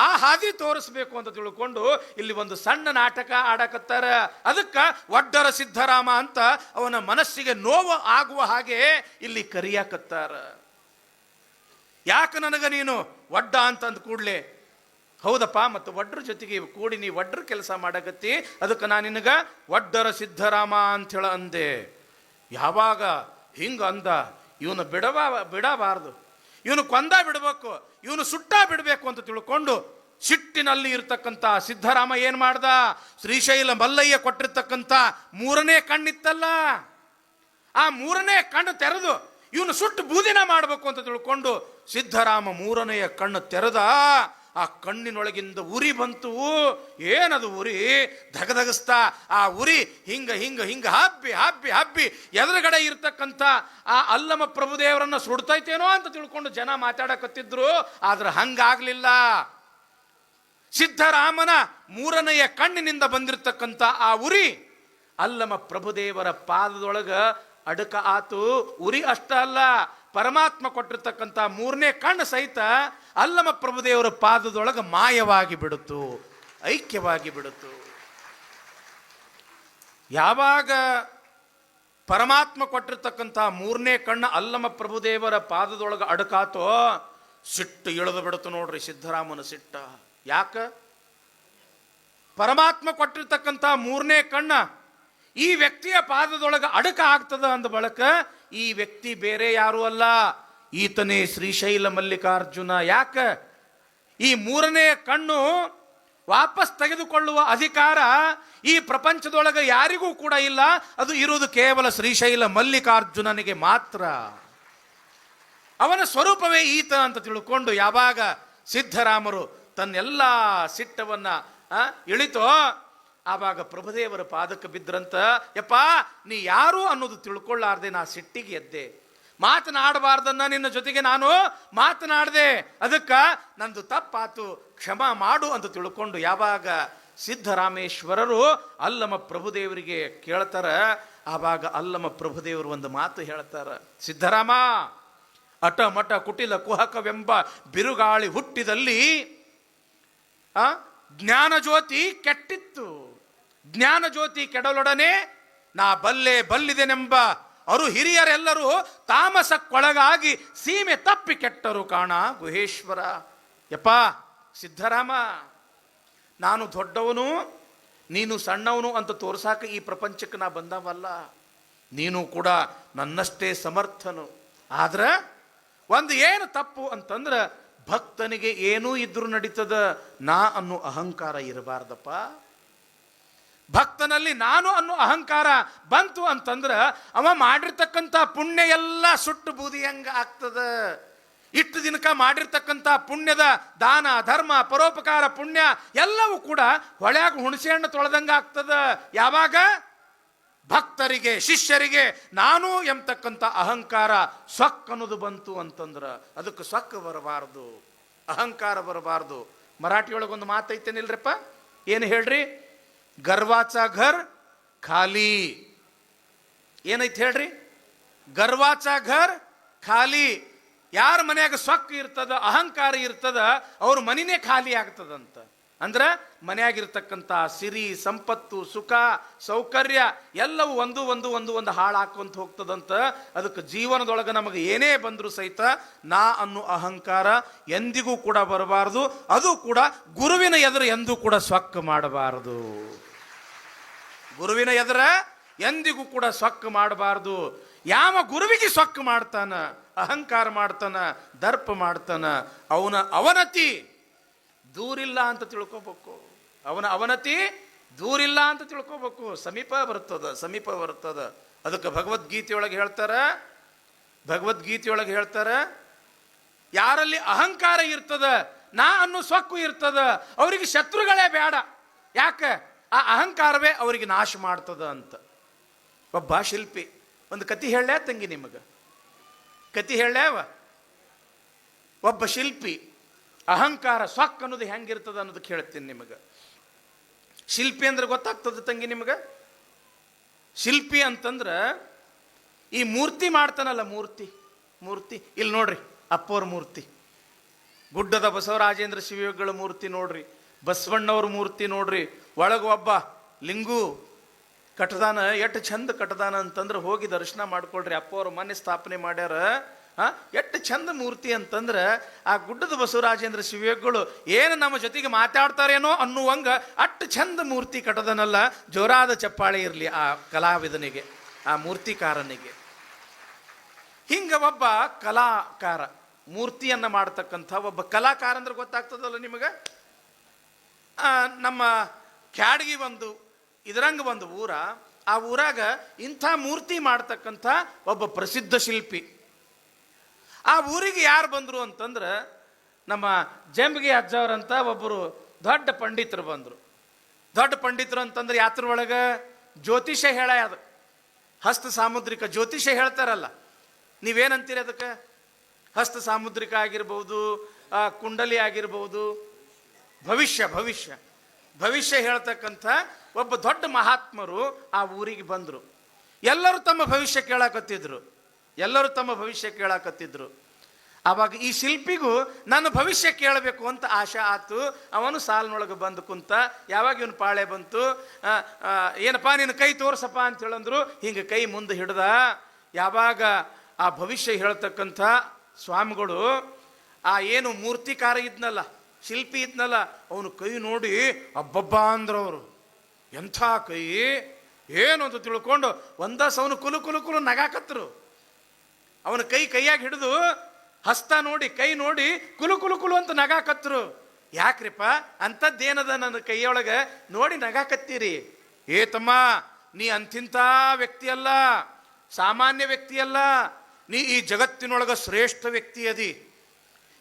ಆ ಹಾದಿ ತೋರಿಸ್ಬೇಕು ಅಂತ ತಿಳ್ಕೊಂಡು ಇಲ್ಲಿ ಒಂದು ಸಣ್ಣ ನಾಟಕ ಆಡಕತ್ತಾರ. ಅದಕ್ಕೆ ಒಡ್ಡರ ಸಿದ್ಧರಾಮ ಅಂತ ಅವನ ಮನಸ್ಸಿಗೆ ನೋವು ಆಗುವ ಹಾಗೆ ಇಲ್ಲಿ ಕರಿಯಾಕತ್ತಾರ. ಯಾಕೆ ನನಗೆ ನೀನು ಒಡ್ಡ ಅಂತ ಅಂದ ಕೂಡಲೇ, ಹೌದಪ್ಪ ಮತ್ತು ಒಡ್ರ ಜೊತೆಗೆ ಕೂಡಿ ನೀ ಒಡ್ರ ಕೆಲಸ ಮಾಡಕತ್ತಿ, ಅದಕ್ಕೆ ನಾನು ನಿನಗ ಒಡ್ಡರ ಸಿದ್ಧರಾಮ ಅಂಥೇಳ ಅಂದೆ. ಯಾವಾಗ ಹಿಂಗ ಅಂದ ಇವನು ಬಿಡಬಾರ್ದು, ಇವನು ಕೊಂದ ಬಿಡಬೇಕು, ಇವನು ಸುಟ್ಟ ಬಿಡಬೇಕು ಅಂತ ತಿಳ್ಕೊಂಡು ಸಿಟ್ಟಿನಲ್ಲಿ ಇರ್ತಕ್ಕಂಥ ಸಿದ್ಧರಾಮ ಏನ್ ಮಾಡ್ದ? ಶ್ರೀಶೈಲ ಮಲ್ಲಯ್ಯ ಕೊಟ್ಟಿರ್ತಕ್ಕಂಥ 3ನೇ ಕಣ್ಣಿತ್ತಲ್ಲ, ಆ 3ನೇ ಕಣ್ಣು ತೆರೆದು ಇವನು ಸುಟ್ಟು ಬೂದಿನ ಮಾಡಬೇಕು ಅಂತ ತಿಳ್ಕೊಂಡು ಸಿದ್ಧರಾಮ 3ನೆಯ ಕಣ್ಣು ತೆರೆದ. ಆ ಕಣ್ಣಿನೊಳಗಿಂದ ಉರಿ ಬಂತು. ಏನದು ಉರಿ? ಧಗಧಗಿಸ್ತಾ ಆ ಉರಿ ಹಿಂಗ ಹಿಂಗ ಹಿಂಗ ಹಬ್ಬಿ ಹಬ್ಬಿ ಹಬ್ಬಿ ಎದುರುಗಡೆ ಇರ್ತಕ್ಕಂಥ ಆ ಅಲ್ಲಮ ಪ್ರಭುದೇವರನ್ನ ಸುಡ್ತೈತೇನೋ ಅಂತ ತಿಳ್ಕೊಂಡು ಜನ ಮಾತಾಡಕತ್ತಿದ್ರು. ಆದ್ರೆ ಹಂಗಾಗ್ಲಿಲ್ಲ. ಸಿದ್ಧರಾಮನ ಮೂರನೆಯ ಕಣ್ಣಿನಿಂದ ಬಂದಿರತಕ್ಕಂಥ ಆ ಉರಿ ಅಲ್ಲಮ ಪ್ರಭುದೇವರ ಪಾದದೊಳಗ ಅಡಕ ಆತು. ಉರಿ ಅಷ್ಟ ಅಲ್ಲ, ಪರಮಾತ್ಮ ಕೊಟ್ಟಿರ್ತಕ್ಕಂಥ ಮೂರನೇ ಕಣ್ಣು ಸಹಿತ ಅಲ್ಲಮ ಪ್ರಭುದೇವರ ಪಾದದೊಳಗ ಮಾಯವಾಗಿ ಬಿಡುತ್ತು, ಐಕ್ಯವಾಗಿ ಬಿಡುತ್ತು. ಯಾವಾಗ ಪರಮಾತ್ಮ ಕೊಟ್ಟಿರ್ತಕ್ಕಂಥ ಮೂರನೇ ಕಣ್ಣು ಅಲ್ಲಮ ಪ್ರಭುದೇವರ ಪಾದದೊಳಗ ಅಡಕಾತೋ ಸಿಟ್ಟು ಇಳಿದು ಬಿಡುತ್ತು ನೋಡ್ರಿ. ಸಿದ್ಧರಾಮನ ಸಿಟ್ಟ ಯಾಕ? ಪರಮಾತ್ಮ ಕೊಟ್ಟಿರ್ತಕ್ಕಂಥ ಮೂರನೇ ಕಣ್ಣ ಈ ವ್ಯಕ್ತಿಯ ಪಾದದೊಳಗೆ ಅಡಕ ಆಗ್ತದ ಅಂದ ಬಳಕ ಈ ವ್ಯಕ್ತಿ ಬೇರೆ ಯಾರು ಅಲ್ಲ, ಈತನೇ ಶ್ರೀಶೈಲ ಮಲ್ಲಿಕಾರ್ಜುನ. ಯಾಕ? ಈ ಮೂರನೇ ಕಣ್ಣು ವಾಪಸ್ ತೆಗೆದುಕೊಳ್ಳುವ ಅಧಿಕಾರ ಈ ಪ್ರಪಂಚದೊಳಗೆ ಯಾರಿಗೂ ಕೂಡ ಇಲ್ಲ. ಅದು ಇರುವುದು ಕೇವಲ ಶ್ರೀಶೈಲ ಮಲ್ಲಿಕಾರ್ಜುನನಿಗೆ ಮಾತ್ರ. ಅವನ ಸ್ವರೂಪವೇ ಈತ ಅಂತ ತಿಳ್ಕೊಂಡು ಯಾವಾಗ ಸಿದ್ಧರಾಮರು ತನ್ನೆಲ್ಲ ಸಿಟ್ಟವನ್ನ ಇಳಿತೋ ಆವಾಗ ಪ್ರಭುದೇವರ ಪಾದಕ್ಕೆ ಬಿದ್ರಂತ. ಯಪ್ಪ, ನೀ ಯಾರು ಅನ್ನೋದು ತಿಳ್ಕೊಳ್ಳಾರ್ದೆ ನಾ ಸಿಟ್ಟಿಗೆ ಎದ್ದೆ, ಮಾತನಾಡಬಾರ್ದನ್ನ ನಿನ್ನ ಜೊತೆಗೆ ನಾನು ಮಾತನಾಡದೆ, ಅದಕ್ಕ ನಂದು ತಪ್ಪಾತು, ಕ್ಷಮಾ ಮಾಡು ಅಂತ ತಿಳ್ಕೊಂಡು ಯಾವಾಗ ಸಿದ್ಧರಾಮೇಶ್ವರರು ಅಲ್ಲಮ ಪ್ರಭುದೇವರಿಗೆ ಕೇಳ್ತಾರ, ಆವಾಗ ಅಲ್ಲಮ ಪ್ರಭುದೇವರು ಒಂದು ಮಾತು ಹೇಳ್ತಾರ. ಸಿದ್ಧರಾಮ, ಅಟ ಮಠ ಕುಟಿಲ ಕುಹಕವೆಂಬ ಬಿರುಗಾಳಿ ಹುಟ್ಟಿದಲ್ಲಿ ಜ್ಞಾನ ಜ್ಯೋತಿ ಕೆಟ್ಟಿತ್ತು. ಜ್ಞಾನ ಜ್ಯೋತಿ ಕೆಡಲೊಡನೆ ನಾ ಬಲ್ಲಿದೆನೆಂಬ ಅವರು ಹಿರಿಯರೆಲ್ಲರೂ ತಾಮಸಕ್ಕೊಳಗಾಗಿ ಸೀಮೆ ತಪ್ಪಿ ಕೆಟ್ಟರು ಕಾಣ ಗುಹೇಶ್ವರ. ಯಪ್ಪ ಸಿದ್ಧರಾಮ, ನಾನು ದೊಡ್ಡವನು ನೀನು ಸಣ್ಣವನು ಅಂತ ತೋರ್ಸಾಕ ಈ ಪ್ರಪಂಚಕ್ಕೆ ನಾ ಬಂದವಲ್ಲ. ನೀನು ಕೂಡ ನನ್ನಷ್ಟೇ ಸಮರ್ಥನು. ಆದ್ರೆ ಒಂದು ಏನು ತಪ್ಪು ಅಂತಂದ್ರೆ ಭಕ್ತನಿಗೆ ಏನೂ ಇದ್ರೂ ನಡೀತದ, ನಾ ಅನ್ನೋ ಅಹಂಕಾರ ಇರಬಾರ್ದಪ್ಪ. ಭಕ್ತನಲ್ಲಿ ನಾನು ಅನ್ನೋ ಅಹಂಕಾರ ಬಂತು ಅಂತಂದ್ರೆ ಅವ ಮಾಡಿರ್ತಕ್ಕಂಥ ಪುಣ್ಯ ಎಲ್ಲ ಸುಟ್ಟು ಬೂದಿಯಂಗ ಆಗ್ತದ. ಇಷ್ಟು ದಿನಕ ಮಾಡಿರ್ತಕ್ಕಂಥ ಪುಣ್ಯದ ದಾನ ಧರ್ಮ ಪರೋಪಕಾರ ಪುಣ್ಯ ಎಲ್ಲವೂ ಕೂಡ ಹೊಳ್ಯಾಗ ಹುಣಸೆ ಹಣ್ಣು ತೊಳೆದಂಗ ಆಗ್ತದ. ಯಾವಾಗ ಭಕ್ತರಿಗೆ ಶಿಷ್ಯರಿಗೆ ನಾನು ಎಂಬತಕ್ಕಂಥ ಅಹಂಕಾರ ಸ್ವಕ್ ಅನ್ನೋದು ಬಂತು ಅಂತಂದ್ರ ಅದಕ್ಕೆ ಸ್ವಕ್ ಬರಬಾರ್ದು, ಅಹಂಕಾರ ಬರಬಾರ್ದು. ಮರಾಠಿಯೊಳಗೊಂದು ಮಾತೈತೇನಿಲ್ರಪ್ಪ, ಏನು ಹೇಳ್ರಿ? ಗರ್ವಾಚ ಘರ್ ಖಾಲಿ. ಏನೈತೆ ಹೇಳ್ರಿ? ಗರ್ವಾಚ ಘರ್ ಖಾಲಿ. ಯಾರ ಮನ್ಯಾಗ ಸ್ವಕ್ ಇರ್ತದ, ಅಹಂಕಾರ ಇರ್ತದ, ಅವ್ರ ಮನಿನೇ ಖಾಲಿ ಆಗ್ತದಂತ. ಅಂದ್ರೆ ಮನೆಯಾಗಿರ್ತಕ್ಕಂಥ ಸಿರಿ ಸಂಪತ್ತು ಸುಖ ಸೌಕರ್ಯ ಎಲ್ಲವೂ ಒಂದು ಹಾಳಾಕೊಂತ ಹೋಗ್ತದಂತ. ಅದಕ್ಕೆ ಜೀವನದೊಳಗೆ ನಮಗೆ ಏನೇ ಬಂದರೂ ಸಹಿತ ನಾ ಅನ್ನೋ ಅಹಂಕಾರ ಎಂದಿಗೂ ಕೂಡ ಬರಬಾರದು. ಅದು ಕೂಡ ಗುರುವಿನ ಎದುರು ಎಂದೂ ಕೂಡ ಸ್ವಕ್ ಮಾಡಬಾರದು. ಗುರುವಿನ ಎದುರ ಎಂದಿಗೂ ಕೂಡ ಸ್ವಕ್ ಮಾಡಬಾರದು. ಯಾವ ಗುರುವಿಗೆ ಸ್ವಕ್ ಮಾಡ್ತಾನ, ಅಹಂಕಾರ ಮಾಡ್ತಾನ, ದರ್ಪ ಮಾಡ್ತಾನ, ಅವನ ಅವನತಿ ದೂರಿಲ್ಲ ಅಂತ ತಿಳ್ಕೋಬೇಕು. ಅವನ ಅವನತಿ ದೂರಿಲ್ಲ ಅಂತ ತಿಳ್ಕೋಬೇಕು. ಸಮೀಪ ಬರ್ತದ. ಅದಕ್ಕೆ ಭಗವದ್ಗೀತೆಯೊಳಗೆ ಹೇಳ್ತಾರ, ಯಾರಲ್ಲಿ ಅಹಂಕಾರ ಇರ್ತದ, ನಾ ಅನ್ನೋ ಸ್ವಕ್ಕು ಇರ್ತದ, ಅವರಿಗೆ ಶತ್ರುಗಳೇ ಬೇಡ. ಯಾಕೆ? ಆ ಅಹಂಕಾರವೇ ಅವರಿಗೆ ನಾಶ ಮಾಡ್ತದ ಅಂತ. ಒಬ್ಬ ಶಿಲ್ಪಿ ಒಂದು ಕತಿ ಹೇಳ ತಂಗಿ, ನಿಮಗೆ ಕತಿ ಹೇಳವ. ಒಬ್ಬ ಶಿಲ್ಪಿ ಅಹಂಕಾರ ಸ್ವಕ್ ಅನ್ನೋದು ಹೆಂಗಿರ್ತದ ಅನ್ನೋದಕ್ಕೆ ಹೇಳ್ತೀನಿ ನಿಮಗೆ. ಶಿಲ್ಪಿ ಅಂದ್ರೆ ಗೊತ್ತಾಗ್ತದೆ ತಂಗಿ ನಿಮಗೆ. ಶಿಲ್ಪಿ ಅಂತಂದ್ರೆ ಈ ಮೂರ್ತಿ ಮಾಡ್ತಾನಲ್ಲ, ಮೂರ್ತಿ ಇಲ್ಲಿ ನೋಡ್ರಿ, ಅಪ್ಪವ್ರ ಮೂರ್ತಿ, ಗುಡ್ಡದ ಬಸವರಾಜೇಂದ್ರ ಶಿವಯೋಗಿಗಳ ಮೂರ್ತಿ ನೋಡ್ರಿ, ಬಸವಣ್ಣವ್ರ ಮೂರ್ತಿ ನೋಡ್ರಿ, ಒಳಗೆ ಒಬ್ಬ ಲಿಂಗು ಕಟ್ಟದಾನ. ಎಷ್ಟು ಚಂದ ಕಟ್ಟದಾನ ಅಂತಂದ್ರೆ ಹೋಗಿ ದರ್ಶನ ಮಾಡ್ಕೊಳ್ರಿ. ಅಪ್ಪವ್ರ ಮನೆ ಸ್ಥಾಪನೆ ಮಾಡ್ಯಾರ. ಎಷ್ಟು ಚಂದ ಮೂರ್ತಿ ಅಂತಂದ್ರೆ ಆ ಗುಡ್ಡದ ಬಸವರಾಜೇಂದ್ರ ಶಿವಯೋಗಿಗಳು ಏನು ನಮ್ಮ ಜೊತೆಗೆ ಮಾತಾಡ್ತಾರೇನೋ ಅನ್ನುವಂಗ ಅಷ್ಟು ಚಂದ ಮೂರ್ತಿ ಕಟ್ಟದನಲ್ಲ. ಜೋರಾದ ಚಪ್ಪಾಳೆ ಇರಲಿ ಆ ಕಲಾವಿದನಿಗೆ, ಆ ಮೂರ್ತಿಕಾರನಿಗೆ. ಹಿಂಗ ಒಬ್ಬ ಕಲಾಕಾರ, ಮೂರ್ತಿಯನ್ನ ಮಾಡ್ತಕ್ಕಂಥ ಒಬ್ಬ ಕಲಾಕಾರ ಅಂದ್ರೆ ಗೊತ್ತಾಗ್ತದಲ್ಲ ನಿಮಗೆ. ನಮ್ಮ ಕ್ಯಾಡ್ಗಿ ಇದರಂಗ ಒಂದು ಊರ, ಆ ಊರಾಗ ಇಂಥ ಮೂರ್ತಿ ಮಾಡ್ತಕ್ಕಂಥ ಒಬ್ಬ ಪ್ರಸಿದ್ಧ ಶಿಲ್ಪಿ. ಆ ಊರಿಗೆ ಯಾರು ಬಂದರು ಅಂತಂದ್ರೆ ನಮ್ಮ ಜಂಬಗಿ ಅಜ್ಜವ್ರಂತ ಒಬ್ಬರು ದೊಡ್ಡ ಪಂಡಿತರು ಬಂದರು. ದೊಡ್ಡ ಪಂಡಿತರು ಅಂತಂದ್ರೆ ಯಾತ್ರ ಒಳಗೆ ಜ್ಯೋತಿಷ್ಯ ಅದು ಹಸ್ತ ಸಾಮುದ್ರಿಕ ಜ್ಯೋತಿಷ್ಯ ಹೇಳ್ತಾರಲ್ಲ, ನೀವೇನಂತೀರಿ ಅದಕ್ಕೆ? ಹಸ್ತ ಸಾಮುದ್ರಿಕ ಆಗಿರ್ಬೋದು, ಕುಂಡಲಿ ಆಗಿರ್ಬೋದು, ಭವಿಷ್ಯ ಭವಿಷ್ಯ ಭವಿಷ್ಯ ಹೇಳ್ತಕ್ಕಂಥ ಒಬ್ಬ ದೊಡ್ಡ ಮಹಾತ್ಮರು ಆ ಊರಿಗೆ ಬಂದರು. ಎಲ್ಲರೂ ತಮ್ಮ ಭವಿಷ್ಯ ಕೇಳಾಕತ್ತಿದ್ರು, ಎಲ್ಲರೂ ತಮ್ಮ ಭವಿಷ್ಯ ಕೇಳಾಕತ್ತಿದ್ರು. ಆವಾಗ ಈ ಶಿಲ್ಪಿಗೂ ನನ್ನ ಭವಿಷ್ಯ ಕೇಳಬೇಕು ಅಂತ ಆಶೆ ಆತು. ಅವನು ಸಾಲಿನೊಳಗೆ ಬಂದು ಕುಂತ. ಯಾವಾಗ ಇವನು ಪಾಳೆ ಬಂತು, ಏನಪ್ಪ ನಿನ್ನ ಕೈ ತೋರ್ಸಪ್ಪ ಅಂತ ಹೇಳಂದ್ರು. ಹಿಂಗೆ ಕೈ ಮುಂದೆ ಹಿಡ್ದ. ಯಾವಾಗ ಆ ಭವಿಷ್ಯ ಹೇಳ್ತಕ್ಕಂಥ ಸ್ವಾಮಿಗಳು ಆ ಏನು ಮೂರ್ತಿಕಾರ ಇದ್ನಲ್ಲ, ಶಿಲ್ಪಿ ಇದ್ನಲ್ಲ, ಅವನು ಕೈ ನೋಡಿ ಅಬ್ಬಬ್ಬ ಅಂದ್ರವರು. ಎಂಥ ಕೈ ಏನು ಅಂತ ತಿಳ್ಕೊಂಡು ಒಂದಸವನು ಕುಲು ಕುಲು ಕುಲು ನಗಾಕತ್ರು. ಅವನ ಕೈಯಾಗಿ ಹಿಡಿದು ಹಸ್ತ ನೋಡಿ, ಕೈ ನೋಡಿ ಕುಲು ಕುಲು ಕುಲು ಅಂತ ನಗಾಕತ್ರು. ಯಾಕ್ರಿಪ್ಪ ಅಂಥದ್ದೇನದ ನನ್ನ ಕೈಯೊಳಗೆ ನೋಡಿ ನಗಾಕತ್ತೀರಿ? ಏ ತಮ್ಮ, ನೀ ಅಂತಿಂಥ ವ್ಯಕ್ತಿ ಅಲ್ಲ, ಸಾಮಾನ್ಯ ವ್ಯಕ್ತಿ ಅಲ್ಲ, ನೀ ಈ ಜಗತ್ತಿನೊಳಗೆ ಶ್ರೇಷ್ಠ ವ್ಯಕ್ತಿ ಅದಿ.